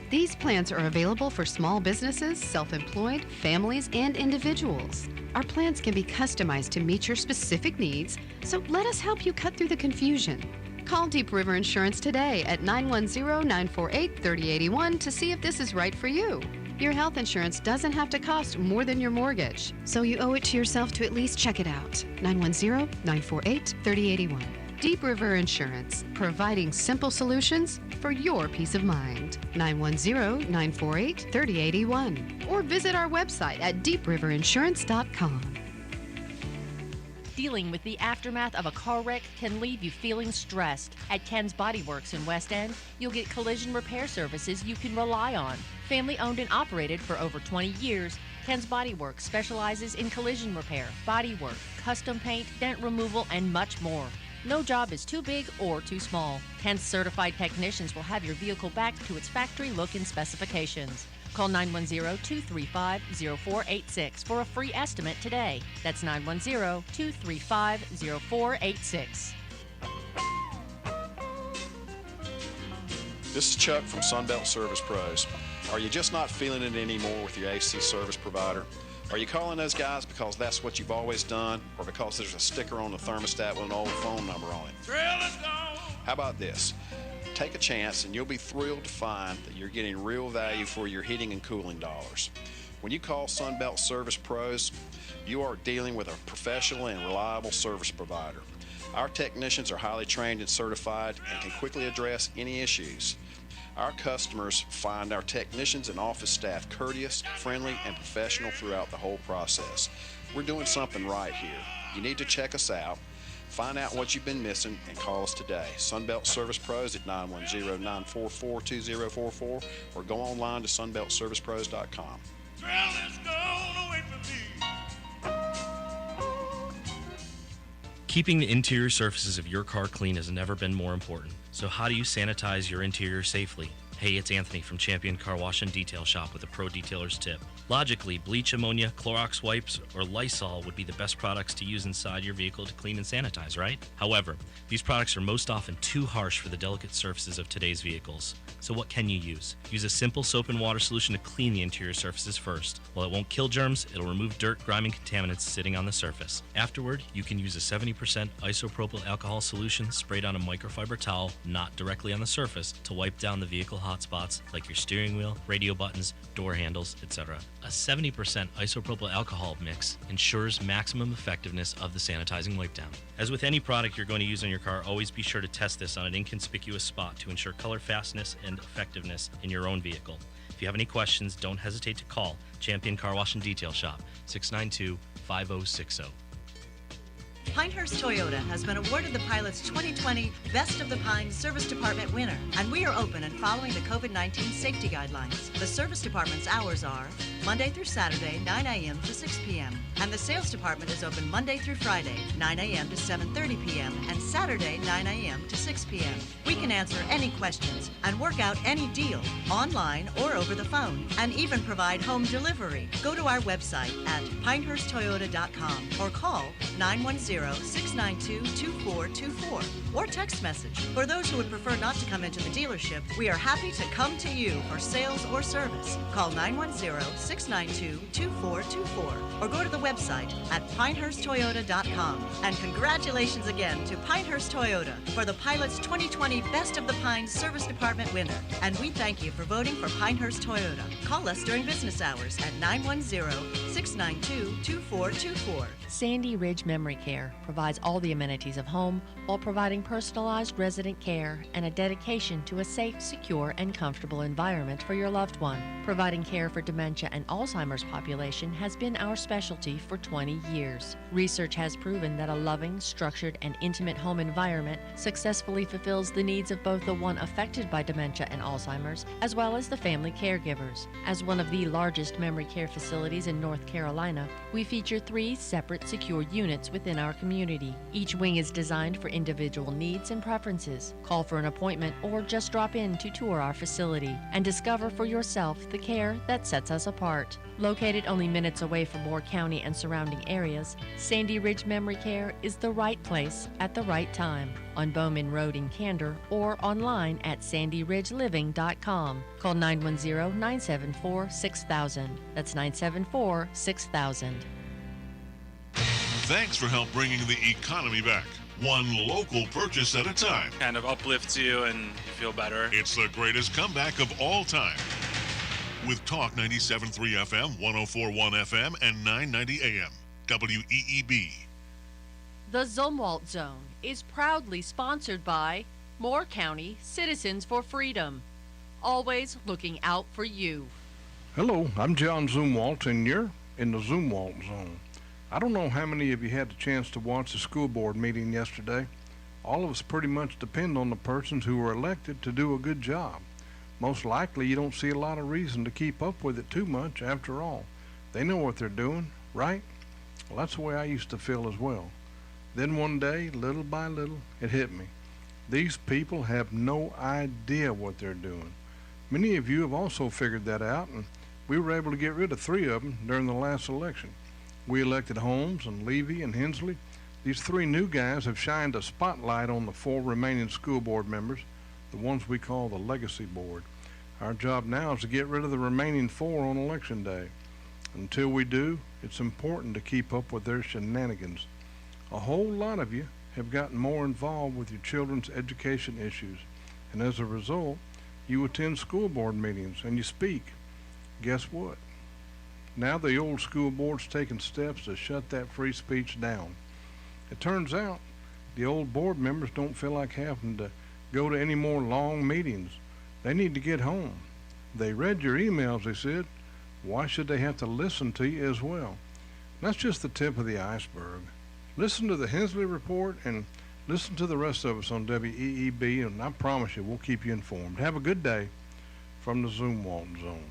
These plans are available for small businesses, self-employed, families, and individuals. Our plans can be customized to meet your specific needs, so let us help you cut through the confusion. Call Deep River Insurance today at 910-948-3081 to see if this is right for you. Your health insurance doesn't have to cost more than your mortgage, so you owe it to yourself to at least check it out. 910-948-3081. Deep River Insurance, providing simple solutions for your peace of mind. 910-948-3081. Or visit our website at deepriverinsurance.com. Dealing with the aftermath of a car wreck can leave you feeling stressed. At Ken's Body Works in West End, you'll get collision repair services you can rely on. Family owned and operated for over 20 years, Ken's Body Works specializes in collision repair, body work, custom paint, dent removal, and much more. No job is too big or too small. Ken's certified technicians will have your vehicle back to its factory look and specifications. Call 910-235-0486 for a free estimate today. That's 910-235-0486. This is Chuck from Sunbelt Service Pros. Are you just not feeling it anymore with your AC service provider? Are you calling those guys because that's what you've always done, or because there's a sticker on the thermostat with an old phone number on it? How about this? Take a chance and you'll be thrilled to find that you're getting real value for your heating and cooling dollars. When you call Sunbelt Service Pros, you are dealing with a professional and reliable service provider. Our technicians are highly trained and certified and can quickly address any issues. Our customers find our technicians and office staff courteous, friendly, and professional throughout the whole process. We're doing something right here. You need to check us out. Find out what you've been missing and call us today. Sunbelt Service Pros at 910-944-2044 or go online to sunbeltservicepros.com. Keeping the interior surfaces of your car clean has never been more important. So how do you sanitize your interior safely? Hey, it's Anthony from Champion Car Wash and Detail Shop with a pro detailer's tip. Logically, bleach, ammonia, Clorox wipes, or Lysol would be the best products to use inside your vehicle to clean and sanitize, right? However, these products are most often too harsh for the delicate surfaces of today's vehicles. So what can you use? Use a simple soap and water solution to clean the interior surfaces first. While it won't kill germs, it'll remove dirt, grime, and contaminants sitting on the surface. Afterward, you can use a 70% isopropyl alcohol solution sprayed on a microfiber towel, not directly on the surface, to wipe down the vehicle hot spots like your steering wheel, radio buttons, door handles, etc. A 70% isopropyl alcohol mix ensures maximum effectiveness of the sanitizing wipe down. As with any product you're going to use on your car, always be sure to test this on an inconspicuous spot to ensure color fastness and effectiveness in your own vehicle. If you have any questions, don't hesitate to call Champion Car Wash and Detail Shop, 692-5060. Pinehurst Toyota has been awarded the Pilot's 2020 Best of the Pines Service Department winner, and we are open and following the COVID-19 safety guidelines. The service department's hours are Monday through Saturday, 9 a.m. to 6 p.m., and the sales department is open Monday through Friday, 9 a.m. to 7:30 p.m., and Saturday, 9 a.m. to 6 p.m. We can answer any questions and work out any deal, online or over the phone, and even provide home delivery. Go to our website at pinehursttoyota.com or call 910-692-2424 or text message. For those who would prefer not to come into the dealership, we are happy to come to you for sales or service. Call 910-692-2424 or go to the website at pinehursttoyota.com. And congratulations again to Pinehurst Toyota for the Pilot's 2020 Best of the Pines Service Department winner. And we thank you for voting for Pinehurst Toyota. Call us during business hours at 910-692-2424. Sandy Ridge Memory Care provides all the amenities of home while providing personalized resident care and a dedication to a safe, secure, and comfortable environment for your loved one. Providing care for dementia and Alzheimer's population has been our specialty for 20 years. Research has proven that a loving, structured, and intimate home environment successfully fulfills the needs of both the one affected by dementia and Alzheimer's, as well as the family caregivers. As one of the largest memory care facilities in North North Carolina, we feature 3 separate secure units within our community. Each wing is designed for individual needs and preferences. Call for an appointment or just drop in to tour our facility and discover for yourself the care that sets us apart. Located only minutes away from Moore County and surrounding areas, Sandy Ridge Memory Care is the right place at the right time on Bowman Road in Candor or online at sandyridgeliving.com. Call 910-974-6000. That's 974-6000. Thanks for help bringing the economy back. One local purchase at a time. Kind of uplifts you and you feel better. It's the greatest comeback of all time. With Talk 97.3 FM, 104.1 FM, and 990 AM. WEEB. The Zumwalt Zone is proudly sponsored by Moore County Citizens for Freedom. Always looking out for you. Hello, I'm John Zumwalt, and you're in the Zumwalt Zone. I don't know how many of you had the chance to watch the school board meeting yesterday. All of us pretty much depend on the persons who were elected to do a good job. Most likely you don't see a lot of reason to keep up with it too much after all. They know what they're doing, right? Well, that's the way I used to feel as well. Then one day, little by little, it hit me. These people have no idea what they're doing. Many of you have also figured that out, and we were able to get rid of 3 of them during the last election. We elected Holmes and Levy and Hensley. These 3 new guys have shined a spotlight on the 4 remaining school board members, the ones we call the Legacy Board. Our job now is to get rid of the remaining 4 on Election Day. Until we do, it's important to keep up with their shenanigans. A whole lot of you have gotten more involved with your children's education issues, and as a result, you attend school board meetings and you speak. Guess what? Now the old school board's taking steps to shut that free speech down. It turns out the old board members don't feel like having to go to any more long meetings. They need to get home. They read your emails, they said. Why should they have to listen to you as well? That's just the tip of the iceberg. Listen to the Hensley Report and listen to the rest of us on WEEB, and I promise you we'll keep you informed. Have a good day from the Zumwalt Zone.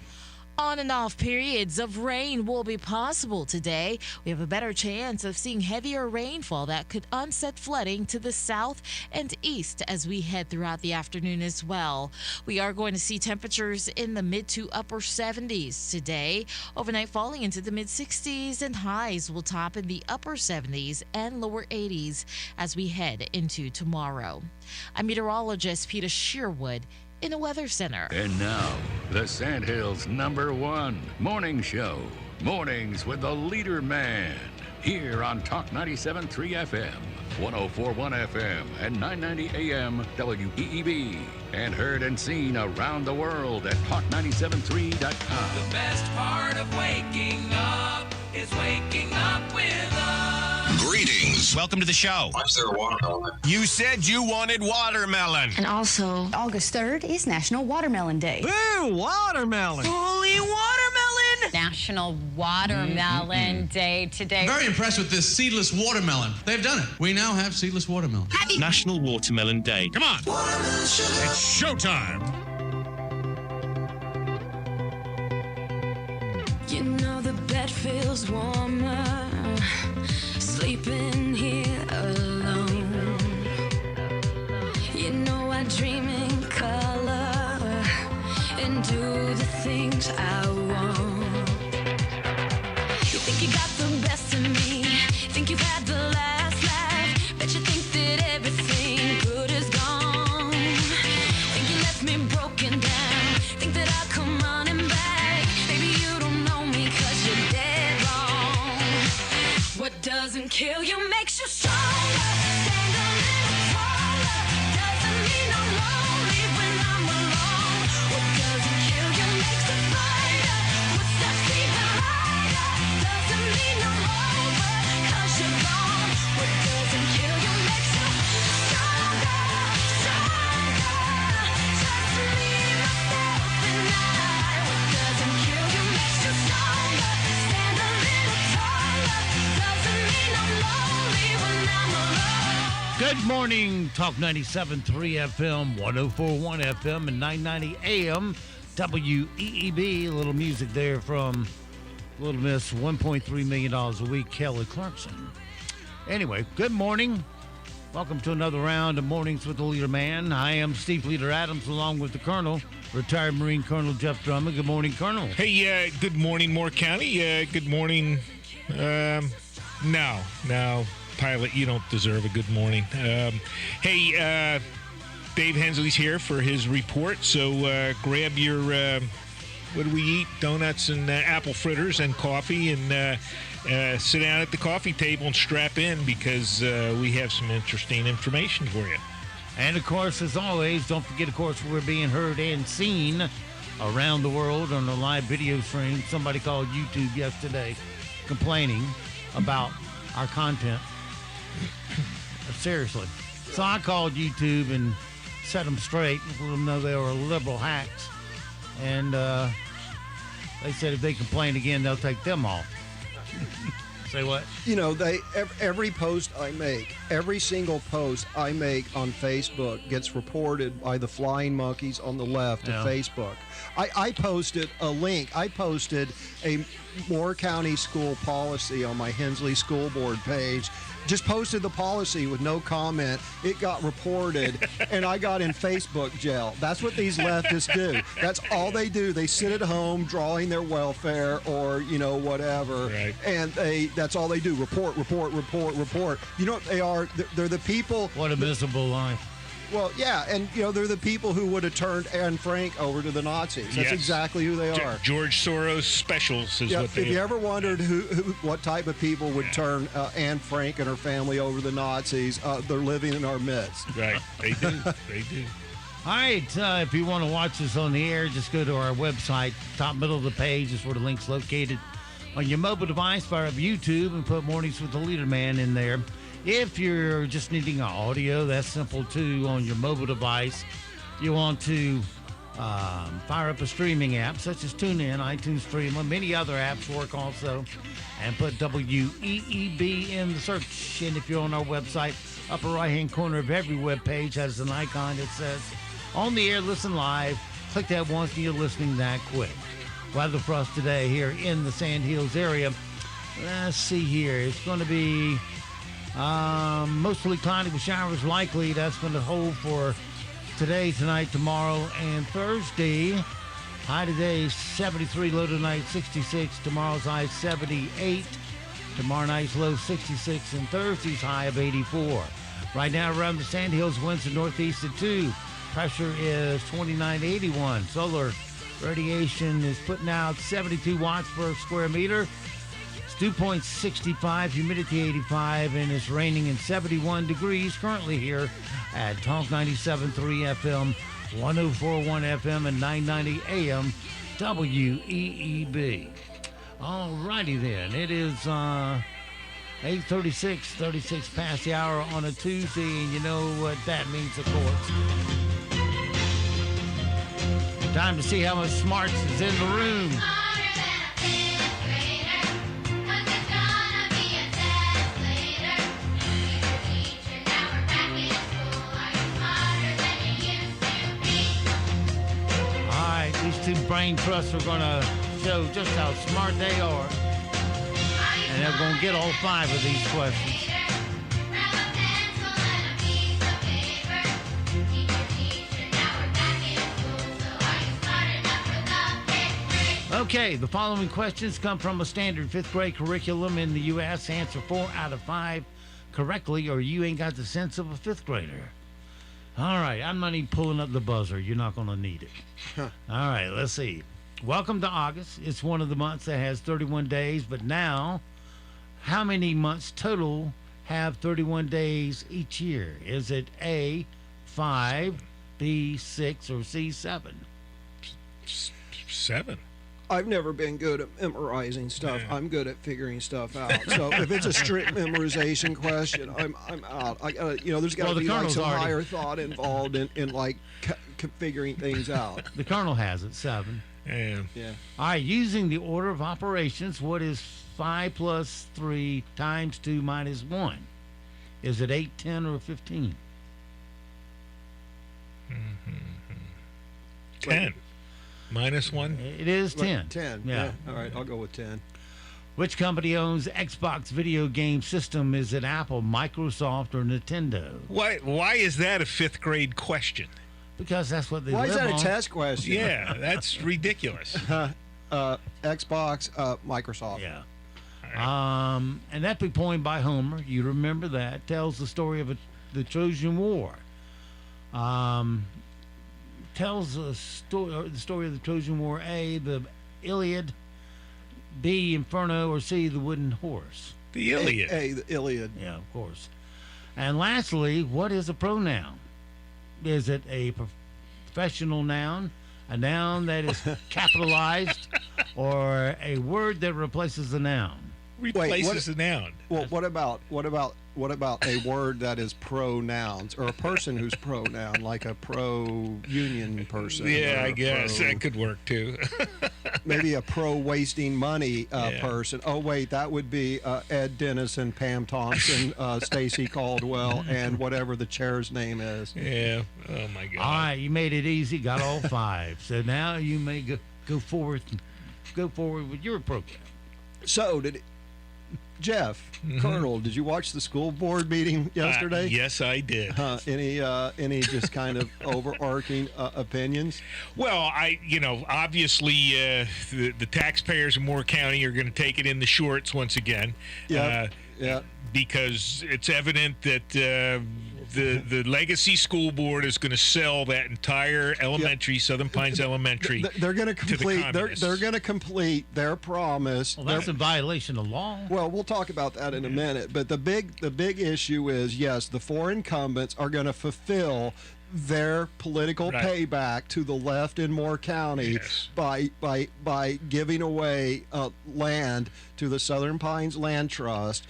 On and off periods of rain will be possible today. We have a better chance of seeing heavier rainfall that could unset flooding to the south and east as we head throughout the afternoon as well. We are going to see temperatures in the mid to upper 70s today, overnight falling into the mid 60s, and highs will top in the upper 70s and lower 80s as we head into tomorrow. I'm meteorologist Peter Sherwood in a weather center. And now, the Sandhills' #1 morning show. Mornings with the LeaderMan. Here on Talk 97.3 FM, 104.1 FM, and 990 AM WEEB. And heard and seen around the world at talk973.com. The best part of waking up is waking up with us. Greetings. Welcome to the show. Why is there a watermelon? You said you wanted watermelon. And also, August 3rd is National Watermelon Day. Boo, watermelon. Holy watermelon! National Watermelon Day today. Very impressed with this seedless watermelon. They've done it. We now have seedless watermelon. National Watermelon Day. Come on. It's showtime. You know the bed feels warmer, sleeping here alone. You know I dream in color and do the things I want. You think you got the best of me, think you've had the last laugh, bet you think that everything good is gone. Think you left me broken down, think that I'll come running back. Baby, you don't know me 'cause you're dead wrong. What doesn't kill you makes you stronger. Stand a little taller. Doesn't mean I'm lonely when I'm alone. What doesn't kill you makes a fighter. Footsteps even lighter. Doesn't mean I'm over 'cause you're gone. What doesn't kill you makes you stronger, stronger. Just me, myself, and I. What doesn't kill you makes you stronger. Stand a little taller. Doesn't mean I'm lonely when I'm alone. Good morning, Talk 97.3 FM, 104.1 FM, and 990 AM WEEB. A little music there from Little Miss, $1.3 million a week, Kelly Clarkson. Anyway, good morning. Welcome to another round of Mornings with the LeaderMan. I am Steve Leader Adams, along with the Colonel, retired Marine Colonel Jeff Drummond. Good morning, Colonel. Hey, good morning, Moore County. Good morning. No, Pilot, you don't deserve a good morning. Hey, Dave Hensley's here for his report, so grab your, what do we eat? Donuts and apple fritters and coffee, and sit down at the coffee table and strap in, because we have some interesting information for you. And, of course, as always, don't forget, of course, we're being heard and seen around the world on a live video stream. Somebody called YouTube yesterday complaining about our content. Seriously. So I called YouTube and set them straight, let them know they were liberal hacks. And they said if they complain again, they'll take them off. Say what? You know, every post I make, every single post I make on Facebook gets reported by the flying monkeys on the left of Facebook. I posted a link. I posted a Moore County school policy on my Hensley School Board page. Just posted the policy with no comment. It got reported, and I got in Facebook jail. That's what these leftists do. That's all they do. They sit at home drawing their welfare or, whatever. Right. And that's all they do. Report. You know what they are? They're the people. What a miserable life. Well, yeah, and they're the people who would have turned Anne Frank over to the Nazis. That's Yes. exactly who they are. George Soros specials is what they If you are. ever wondered what type of people would turn Anne Frank and her family over to the Nazis, they're living in our midst. Right, they do. They do. All right, if you want to watch us on the air, just go to our website. Top middle of the page is where the link's located. On your mobile device, fire up YouTube and put Mornings with the LeaderMan in there. If you're just needing audio, that's simple too on your mobile device. You want to fire up a streaming app such as TuneIn, iTunes Stream, many other apps work also, and put WEEB in the search. And if you're on our website, upper right-hand corner of every web page has an icon that says on the air, listen live. Click that once and you're listening that quick. Weather for us today here in the Sand Hills area. Let's see here. It's going to be mostly cloudy with showers likely. That's going to hold for today, tonight, tomorrow, and Thursday. High today 73, low tonight 66. Tomorrow's high 78. Tomorrow night's low 66, and Thursday's high of 84. Right now around the Sand Hills, winds to northeast at 2. Pressure is 2981. Solar radiation is putting out 72 watts per square meter. Dew point 65, humidity 85, and it's raining in 71 degrees currently here at Talk 97.3 FM, 104.1 FM, and 990 AM WEEB. All righty then. It is 8:36, 36 past the hour on a Tuesday, and you know what that means, of course. Time to see how much smarts is in the room. These two brain trusts are going to show just how smart they are. And they're going to get all 5 of these questions. Okay, the following questions come from a standard 5th grade curriculum in the U.S. Answer 4 out of 5 correctly, or you ain't got the sense of a 5th grader. All right, I'm not even pulling up the buzzer. You're not going to need it. All right, let's see. Welcome to August. It's one of the months that has 31 days, but now, how many months total have 31 days each year? Is it A, 5, B, 6, or C, 7? 7. I've never been good at memorizing stuff. I'm good at figuring stuff out. So if it's a strict memorization question, I'm out. I there's got to be like some higher thought involved in like figuring things out. The Colonel has it, 7. Yeah. All right, using the order of operations, what is 5 plus 3 times 2 minus 1? Is it 8, 10, or 15? 10. Minus 1? It is 10. 10. Yeah. All right, I'll go with 10. Which company owns Xbox video game system? Is it Apple, Microsoft, or Nintendo? Why is that a fifth grade question? Because that's what they Why live is that on. a test question? Yeah, that's ridiculous. Xbox, Microsoft. Yeah. An epic poem by Homer, you remember that, tells the story of the Trojan War. Tells the story of the Trojan War. A, the Iliad. B, Inferno. Or C, the Wooden Horse. The Iliad. A, the Iliad. Yeah, of course. And lastly, what is a pronoun? Is it a professional noun, a noun that is capitalized, or a word that replaces the noun? Replaces the noun. Well, what about a word that is pronouns, or a person who's pronoun, like a pro-union person? Yeah, I guess that could work too. Maybe a pro-wasting money person. Oh wait, that would be Ed Dennison, Pam Thompson, Stacy Caldwell, and whatever the chair's name is. Yeah. Oh my God. All right, you made it easy. Got all 5. So now you may go forward with your program. So Jeff, Colonel, did you watch the school board meeting yesterday? Yes, I did. Any just kind of overarching opinions? Well, obviously the taxpayers of Moore County are going to take it in the shorts once again. Yeah. Because it's evident that the legacy school board is going to sell that entire elementary, Southern Pines Elementary. They're going to complete. They're going to complete their promise. Well, that's in violation of law. Well, we'll talk about that in a minute. But the big issue is, yes, the 4 incumbents are going to fulfill their political payback to the left in Moore County by giving away land to the Southern Pines Land Trust.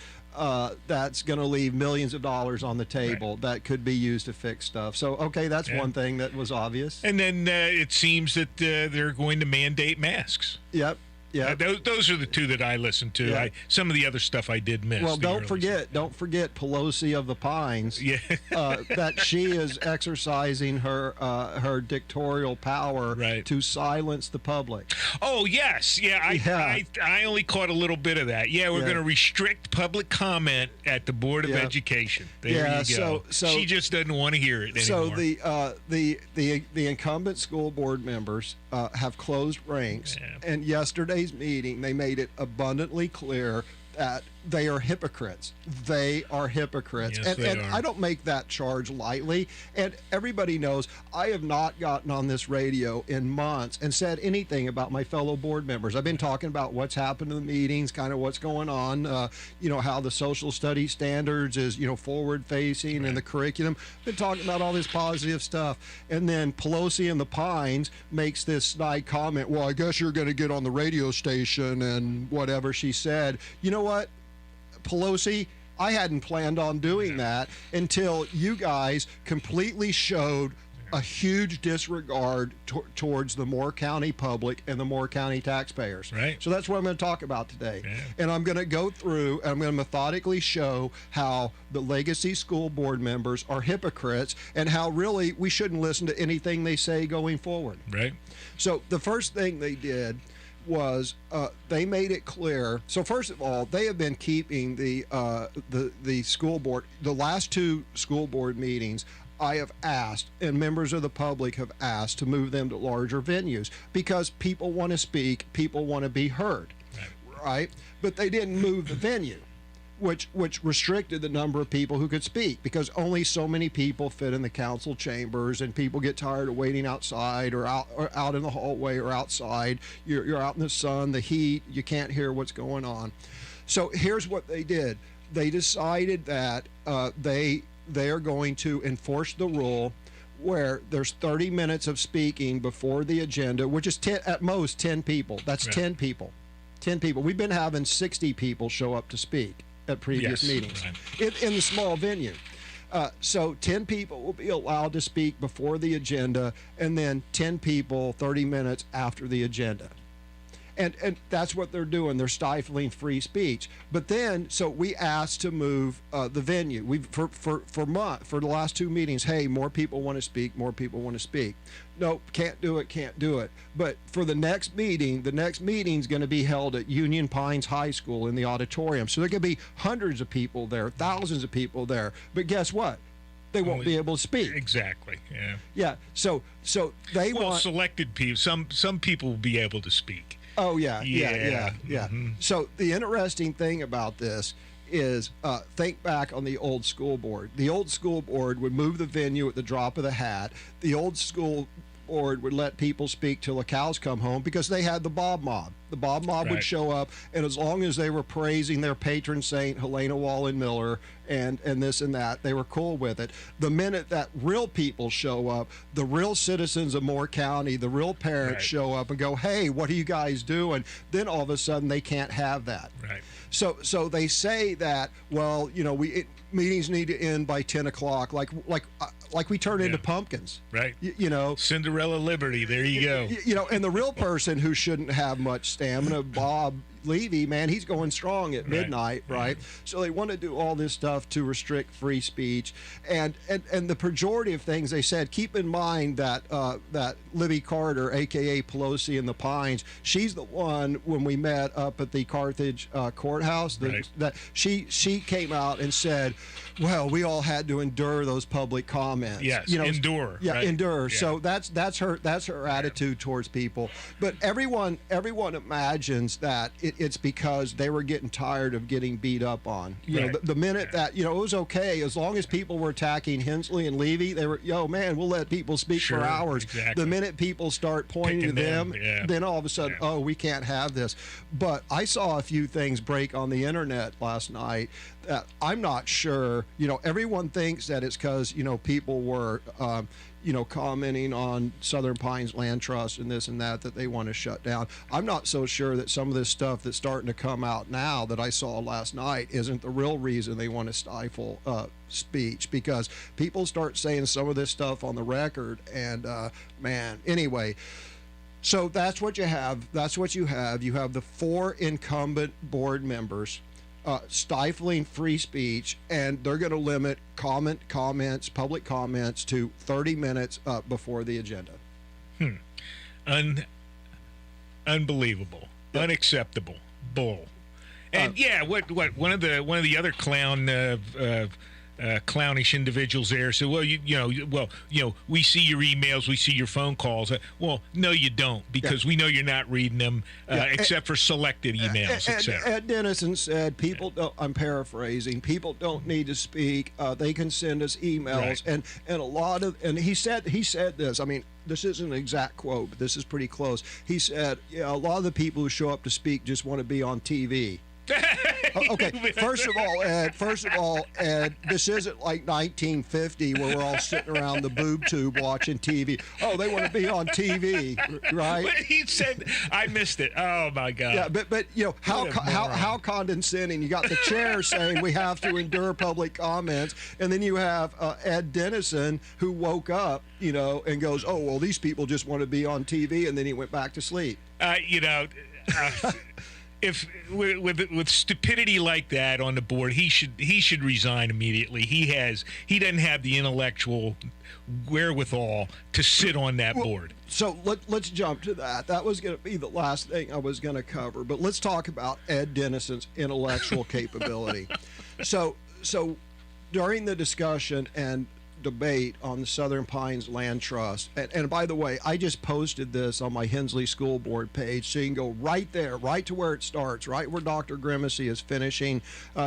That's going to leave millions of dollars on the table that could be used to fix stuff. So, okay, that's one thing that was obvious. And then it seems that they're going to mandate masks. Yep. Yeah, those are the 2 that I listened to. Yeah. Some of the other stuff I did miss. Well, don't forget Pelosi of the Pines. Yeah, that she is exercising her dictatorial power to silence the public. Oh yes, I only caught a little bit of that. Yeah, we're going to restrict public comment at the Board of Education. There you go. So she just doesn't want to hear it anymore. So the incumbent school board members have closed ranks, and yesterday's meeting they made it abundantly clear that they are hypocrites. They are hypocrites. Yes, and I don't make that charge lightly. And everybody knows I have not gotten on this radio in months and said anything about my fellow board members. I've been talking about what's happened in the meetings, kind of what's going on, how the social studies standards is, forward facing and the curriculum. Been talking about all this positive stuff. And then Pelosi and the Pines makes this snide comment, well, I guess you're going to get on the radio station and whatever she said. You know what? Pelosi, I hadn't planned on doing that until you guys completely showed a huge disregard towards the Moore County public and the Moore County taxpayers. Right. So that's what I'm going to talk about today. Yeah. And I'm going to go through and I'm going to methodically show how the legacy school board members are hypocrites and how really we shouldn't listen to anything they say going forward. Right. So the first thing they did was they made it clear. So first of all, they have been keeping the school board. The last 2 school board meetings, I have asked, and members of the public have asked to move them to larger venues because people want to speak, people want to be heard, right? But they didn't move the venue, which restricted the number of people who could speak because only so many people fit in the council chambers, and people get tired of waiting outside or out in the hallway or outside. You're out in the sun, the heat, you can't hear what's going on. So here's what they did. They decided that they are going to enforce the rule where there's 30 minutes of speaking before the agenda, which is at most 10 people. That's 10 people. 10 people. We've been having 60 people show up to speak at previous meetings in the small venue. So 10 people will be allowed to speak before the agenda, and then 10 people 30 minutes after the agenda. And that's what they're doing. They're stifling free speech. But then, so we asked to move the venue. We for the last 2 meetings. Hey, more people want to speak. More people want to speak. No, can't do it. But for the next meeting's going to be held at Union Pines High School in the auditorium. So there could be hundreds of people there, thousands of people there. But guess what? They won't be able to speak. Exactly. Yeah. Yeah. So they want selected people. Some people will be able to speak. Oh yeah. Mm-hmm. So the interesting thing about this is think back on the old school board. The old school board would move the venue at the drop of the hat. The old school board would let people speak till the cows come home because they had the Bob Mob. The Bob Mob would show up, and as long as they were praising their patron saint, Helena Wallen Miller, and this and that, they were cool with it. The minute that real people show up, the real citizens of Moore County, the real parents show up and go, hey, what are you guys doing? Then all of a sudden they can't have that. Right. So they say that, well, meetings need to end by 10 o'clock, like we turn into pumpkins. Right. You Cinderella Liberty. There you go. And the real person who shouldn't have much stamina, Bob Levy, man, he's going strong at midnight, right? So they want to do all this stuff to restrict free speech, and the pejorative things they said. Keep in mind that that Libby Carter, aka Pelosi in the Pines, she's the one when we met up at the Carthage courthouse that she came out and said, well, we all had to endure those public comments. Yes, endure. Yeah, right? endure. Yeah. So that's her attitude towards people. But everyone imagines that it's because they were getting tired of getting beat up on. You know, the minute that it was okay as long as people were attacking Hensley and Levy, they were, man, we'll let people speak for hours. Exactly. The minute people start pointing to them, then all of a sudden, we can't have this. But I saw a few things break on the internet last night that I'm not sure. Everyone thinks that it's because people were commenting on Southern Pines Land Trust and this and that they want to shut down. I'm not so sure that some of this stuff that's starting to come out now that I saw last night isn't the real reason they want to stifle speech, because people start saying some of this stuff on the record, and anyway. So that's what you have. You have the 4 incumbent board members stifling free speech, and they're going to limit public comments to 30 minutes before the agenda. Unbelievable. Unacceptable. Bull. And what one of the other clownish individuals there. So, we see your emails, we see your phone calls. Well, no, you don't, because we know you're not reading them, except for selected emails, etc. Ed Dennison said, I'm paraphrasing, people don't need to speak. They can send us emails, and a lot of, and he said this. I mean, this isn't an exact quote, but this is pretty close. He said, a lot of the people who show up to speak just want to be on TV. Okay, first of all, Ed, this isn't like 1950 where we're all sitting around the boob tube watching TV. Oh, they want to be on TV, right? He said, I missed it. Oh my God. Yeah, but how condescending. You got the chair saying we have to endure public comments, and then you have Ed Dennison who woke up, and goes, oh, well, these people just want to be on TV, and then he went back to sleep. If with stupidity like that on the board, he should resign immediately. He doesn't have the intellectual wherewithal to sit on that board. So let's jump to that. That was going to be the last thing I was going to cover, but let's talk about Ed Dennison's intellectual capability. So during the discussion and debate on the Southern Pines Land Trust, and by the way, I just posted this on my Hensley School Board page, so you can go right there, right to where it starts, right where Dr. Grimacy is finishing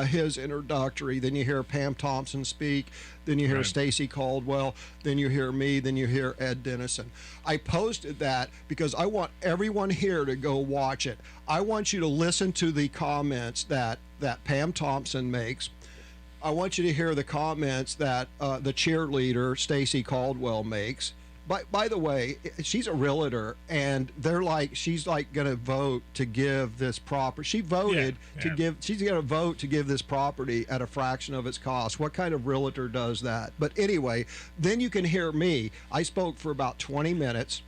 his introductory. Then you hear Pam Thompson speak, then you hear Stacy Caldwell, then you hear me, then you hear Ed Dennison. I posted that because I want everyone here to go watch it. I want you to listen to the comments that Pam Thompson makes. I want you to hear the comments that the cheerleader, Stacy Caldwell, makes. By the way, she's a realtor, and she's going to vote to give this property. She voted she's going to vote to give this property at a fraction of its cost. What kind of realtor does that? But anyway, then you can hear me. I spoke for about 20 minutes.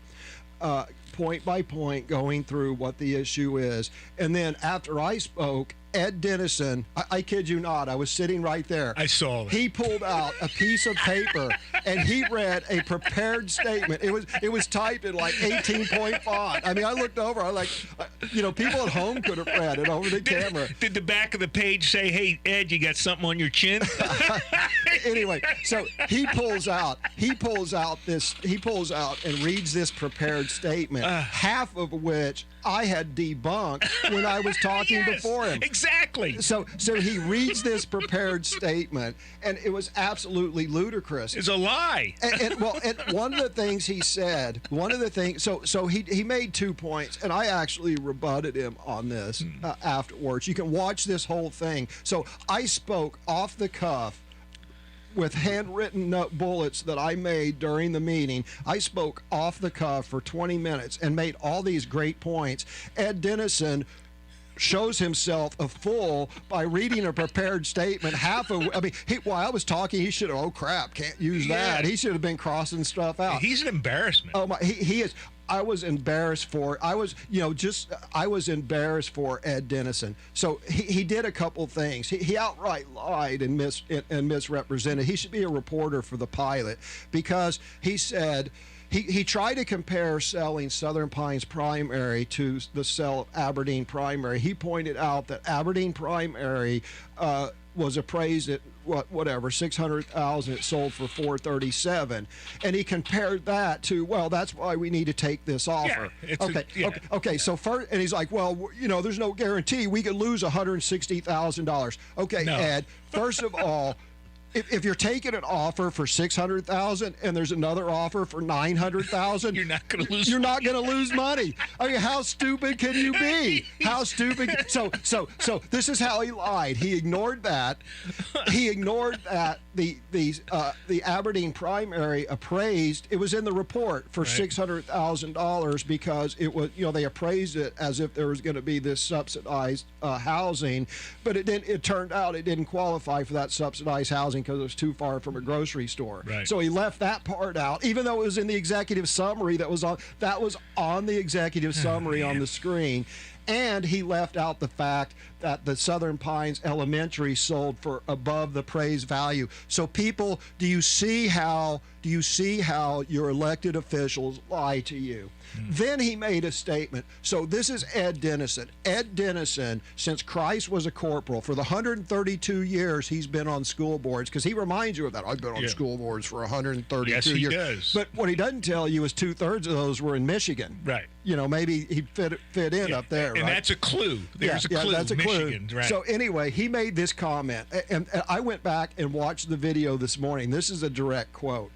point by point, going through what the issue is. And then after I spoke, Ed Dennison, I kid you not, I was sitting right there. I saw that. He pulled out a piece of paper and he read a prepared statement. It was typed in like 18-point font. I mean, I looked over. I like, people at home could have read it over the camera. Did the back of the page say, "Hey Ed, you got something on your chin"? Anyway, so he pulls out and reads this prepared statement, half of which I had debunked when I was talking before him. Exactly. So he reads this prepared statement, and it was absolutely ludicrous. It's a lie. And one of the things he said, so he made 2 points, and I actually rebutted him on this afterwards. You can watch this whole thing. So I spoke off the cuff with handwritten bullets that I made during the meeting. I spoke off the cuff for 20 minutes and made all these great points. Ed Dennison shows himself a fool by reading a prepared statement. While I was talking, he should have, oh crap, can't use that. He should have been crossing stuff out. He's an embarrassment. Oh my, he is. I was embarrassed for Ed Dennison. So he did a couple things. He outright lied and misrepresented. He should be a reporter for the Pilot, because he said he tried to compare selling Southern Pines Primary to the sale of Aberdeen Primary. He pointed out that Aberdeen Primary was appraised at $600,000. It sold for $437,000, and he compared that to, well, that's why we need to take this offer. Okay. So first, and he's like, well, there's no guarantee we could lose $160,000. Okay, no. Ed. First of all, if you're taking an offer for $600,000 and there's another offer for $900,000, you're not going to lose. You're not going to lose money. I mean, how stupid can you be? How stupid? So this is how he lied. He ignored that. The Aberdeen Primary appraised. It was in the report for $600,000 because it was, they appraised it as if there was going to be this subsidized housing, but it turned out it didn't qualify for that subsidized housing because it was too far from a grocery store. Right. So he left that part out, even though it was in the executive summary that was on the executive summary on the screen. And he left out the fact that the Southern Pines Elementary sold for above the appraised value. So people, do you see how your elected officials lie to you? Then he made a statement. So this is Ed Dennison. Ed Dennison, since Christ was a corporal, for the 132 years he's been on school boards, because he reminds you of that. I've been on school boards for 132 years. Yes, he does. But what he doesn't tell you is 2/3 of those were in Michigan. Right. Maybe he fit in up there. And right? that's a clue. There's a clue. That's a Michigan, clue. Right. So anyway, he made this comment, and I went back and watched the video this morning. This is a direct quote.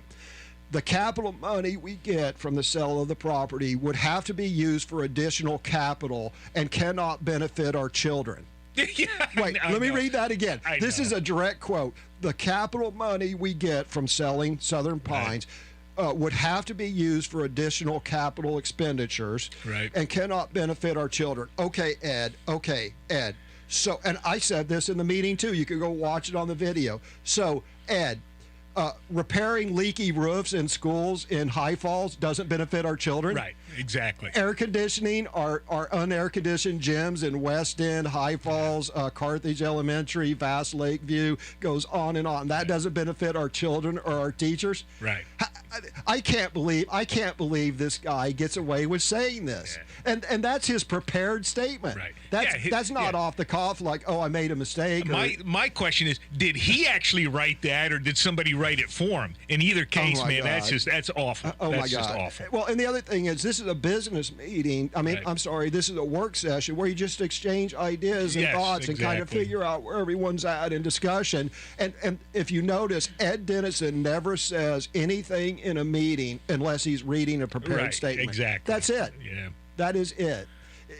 The capital money we get from the sale of the property would have to be used for additional capital and cannot benefit our children. Wait, let me read that again. This is a direct quote. The capital money we get from selling Southern Pines would have to be used for additional capital expenditures and cannot benefit our children. Okay, Ed. So, and I said this in the meeting too. You can go watch it on the video. So, Ed, repairing leaky roofs in schools in High Falls doesn't benefit our children. Right, exactly. Air conditioning our unair conditioned gyms in West End, High Falls, Carthage Elementary, Vast Lakeview, goes on and on. That doesn't benefit our children or our teachers. Right. I can't believe this guy gets away with saying this. Yeah. And that's his prepared statement. Right. That's not off the cuff like, oh, I made a mistake. My question is, did he actually write that, or did somebody write it for him? In either case, man, that's awful. That's just awful. Well, and the other thing is, this is a business meeting. I mean, I'm sorry, this is a work session where you just exchange ideas and thoughts and kind of figure out where everyone's at in discussion. And if you notice, Ed Dennison never says anything in a meeting unless he's reading a prepared statement. Exactly. That's it. Yeah. That is it.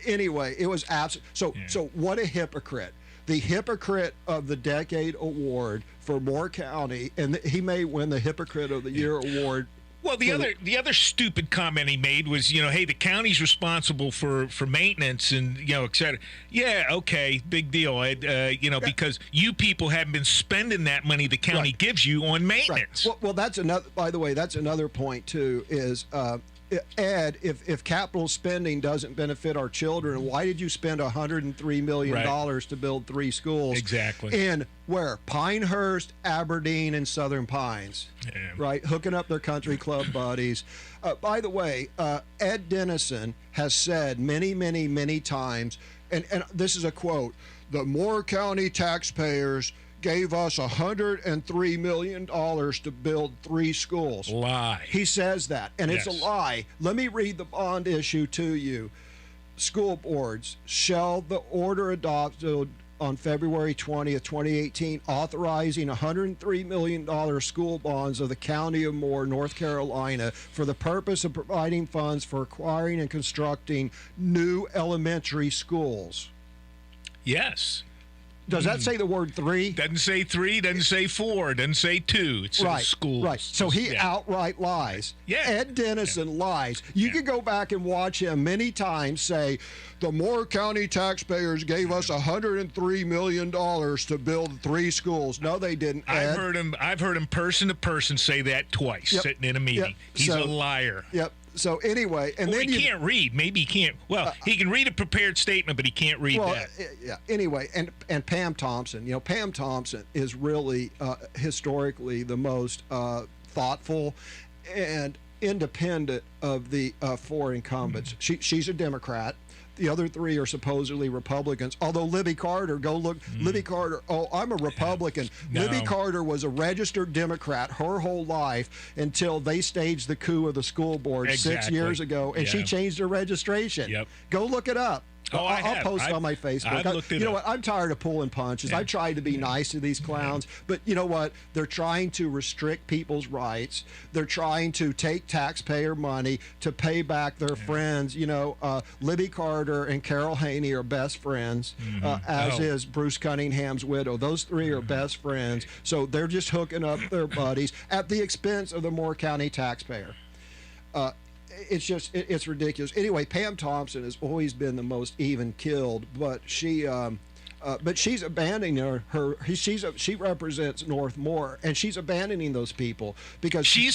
Anyway, it was absolute. So what a hypocrite. The Hypocrite of the Decade Award for Moore County, and he may win the Hypocrite of the Year award. Well, the other stupid comment he made was, hey, the county's responsible for maintenance and, et cetera. Yeah, okay, big deal, Ed, because you people haven't been spending that money the county gives you on maintenance. Right. Well, that's another, by the way, that's another point, too, is Ed, if capital spending doesn't benefit our children, why did you spend $103 million to build 3 schools? Exactly. In where? Pinehurst, Aberdeen, and Southern Pines. Yeah. Right? Hooking up their country club buddies. By the way, Ed Dennison has said many, many, many times, and this is a quote, the Moore County taxpayers gave us $103 million to build 3 schools. Lie. He says that, and it's a lie. Let me read the bond issue to you. School boards shall the order adopted on February 20th, 2018, authorizing $103 million school bonds of the County of Moore, North Carolina, for the purpose of providing funds for acquiring and constructing new elementary schools. Yes. Does that say the word 3? Doesn't say 3, doesn't say 4, doesn't say 2. It says schools. Right. So he outright lies. Yeah. Ed Dennison lies. You can go back and watch him many times say, the Moore County taxpayers gave us $103 million to build 3 schools. No, they didn't, Ed. I've heard him person to person say that twice, sitting in a meeting. He's a liar. Yep. So anyway, and then he can't read. Maybe he can't. Well, he can read a prepared statement, but he can't read that. Yeah. Anyway, and Pam Thompson. Pam Thompson is really historically the most thoughtful and independent of the 4 incumbents. She's a Democrat. The other 3 are supposedly Republicans. Although Libby Carter, go look. Libby Carter, I'm a Republican. No. Libby Carter was a registered Democrat her whole life until they staged the coup of the school board 6 years ago, and she changed her registration. Yep. Go look it up. I'll post it on my Facebook. You know what? I'm tired of pulling punches. I tried to be nice to these clowns, but you know what? They're trying to restrict people's rights. They're trying to take taxpayer money to pay back their friends. Libby Carter and Carol Haney are best friends, as is Bruce Cunningham's widow. Those 3 are best friends. So they're just hooking up their buddies at the expense of the Moore County taxpayer. It's ridiculous. Anyway, Pam Thompson has always been the most even-keeled, but she's abandoning she represents North Moore, and she's abandoning those people because she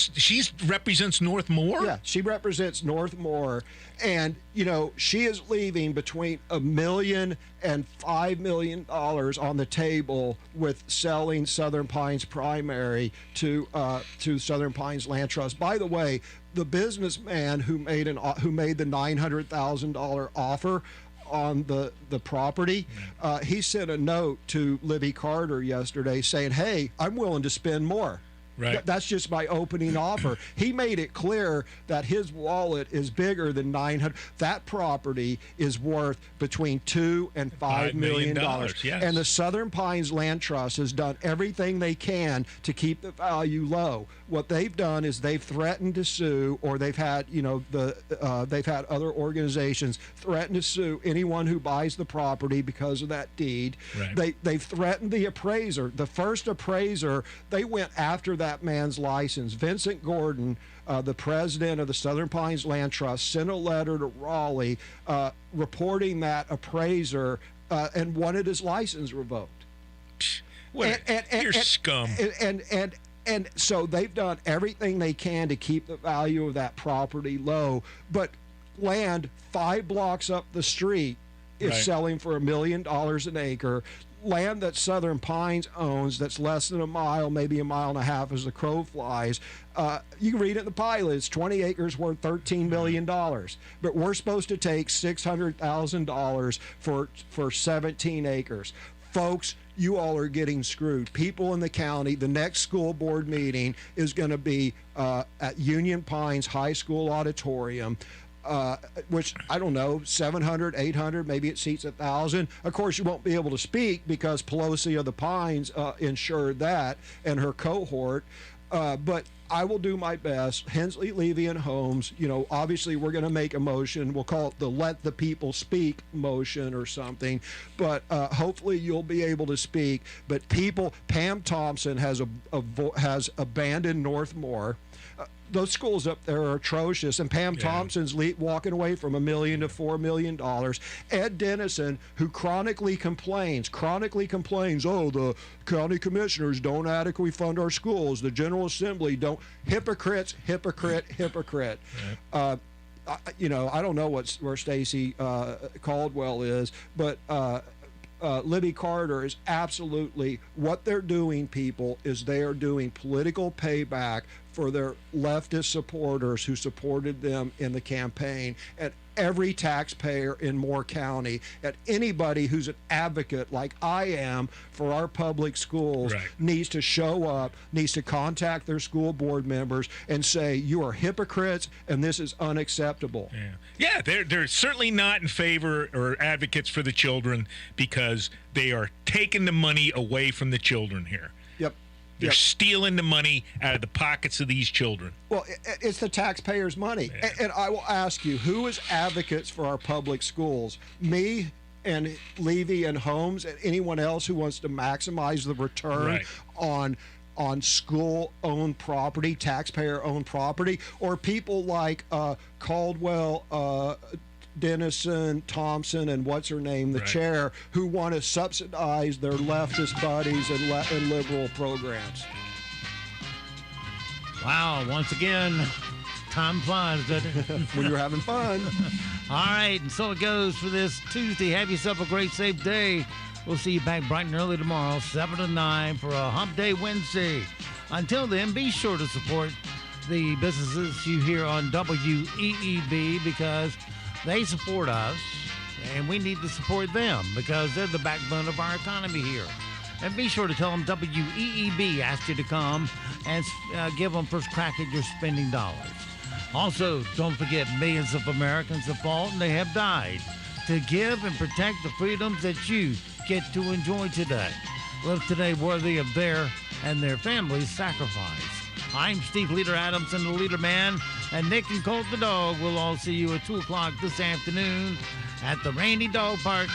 represents North Moore. Yeah, she represents North Moore, and she is leaving between $1 million and $5 million on the table with selling Southern Pines Primary to Southern Pines Land Trust. By the way, the businessman who made the $900,000 offer on the property, he sent a note to Libby Carter yesterday saying, hey, I'm willing to spend more. Right. That's just my opening offer. He made it clear that his wallet is bigger than $900. That property is worth between $2 and $5 million. Yes. And the Southern Pines Land Trust has done everything they can to keep the value low. What they've done is they've threatened to sue, or they've had they've had other organizations threaten to sue anyone who buys the property because of that deed. Right. They've threatened the appraiser. The first appraiser, they went after that man's license. Vincent Gordon, the president of the Southern Pines Land Trust, sent a letter to Raleigh reporting that appraiser and wanted his license revoked. You're scum. And so they've done everything they can to keep the value of that property low, but land 5 blocks up the street is selling for $1 million an acre. Land that Southern Pines owns that's less than a mile, maybe a mile and a half as the crow flies. You can read it in the pilot. It's 20 acres worth $13 million. But we're supposed to take $600,000 for 17 acres. Folks, you all are getting screwed. People in the county, the next school board meeting is going to be at Union Pines High School Auditorium. Which, I don't know, 700, 800, maybe it seats 1,000. Of course, you won't be able to speak because Pelosi of the Pines ensured that, and her cohort. But I will do my best. Hensley, Levy, and Holmes, obviously we're going to make a motion. We'll call it the Let the People Speak motion or something. But hopefully you'll be able to speak. But Pam Thompson has abandoned North Moore. Those schools up there are atrocious, and Pam Thompson's walking away from $1 million to $4 million. Ed Dennison, who chronically complains, the county commissioners don't adequately fund our schools. The General Assembly don't don't. Hypocrite. Right. I don't know where Stacey Caldwell is, but Libby Carter is absolutely what they're doing. People is they are doing political payback for their leftist supporters who supported them in the campaign. And every taxpayer in Moore County, and anybody who's an advocate like I am for our public schools, needs to show up, needs to contact their school board members and say, you are hypocrites and this is unacceptable. Yeah, they're certainly not in favor or advocates for the children, because they are taking the money away from the children here. Yep. They're stealing the money out of the pockets of these children. Well, it's the taxpayers' money. And I will ask you, who is advocates for our public schools? Me and Levy and Holmes and anyone else who wants to maximize the return on school-owned property, taxpayer-owned property, or people like Caldwell, Dennison, Thompson, and what's her name, the chair, who want to subsidize their leftist buddies and liberal programs. Wow, once again, time flies, doesn't it? When you're having fun. All right, and so it goes for this Tuesday. Have yourself a great, safe day. We'll see you back bright and early tomorrow, 7 to 9, for a Hump Day Wednesday. Until then, be sure to support the businesses you hear on WEEB, because they support us, and we need to support them because they're the backbone of our economy here. And be sure to tell them WEEB asked you to come and give them first crack at your spending dollars. Also, don't forget, millions of Americans have fought and they have died to give and protect the freedoms that you get to enjoy today. Live today worthy of their and their families' sacrifice. I'm Steve Leader Adamson, the Leader Man, and Nick and Colt the dog will all see you at 2 o'clock this afternoon at the Rainy Dog Park.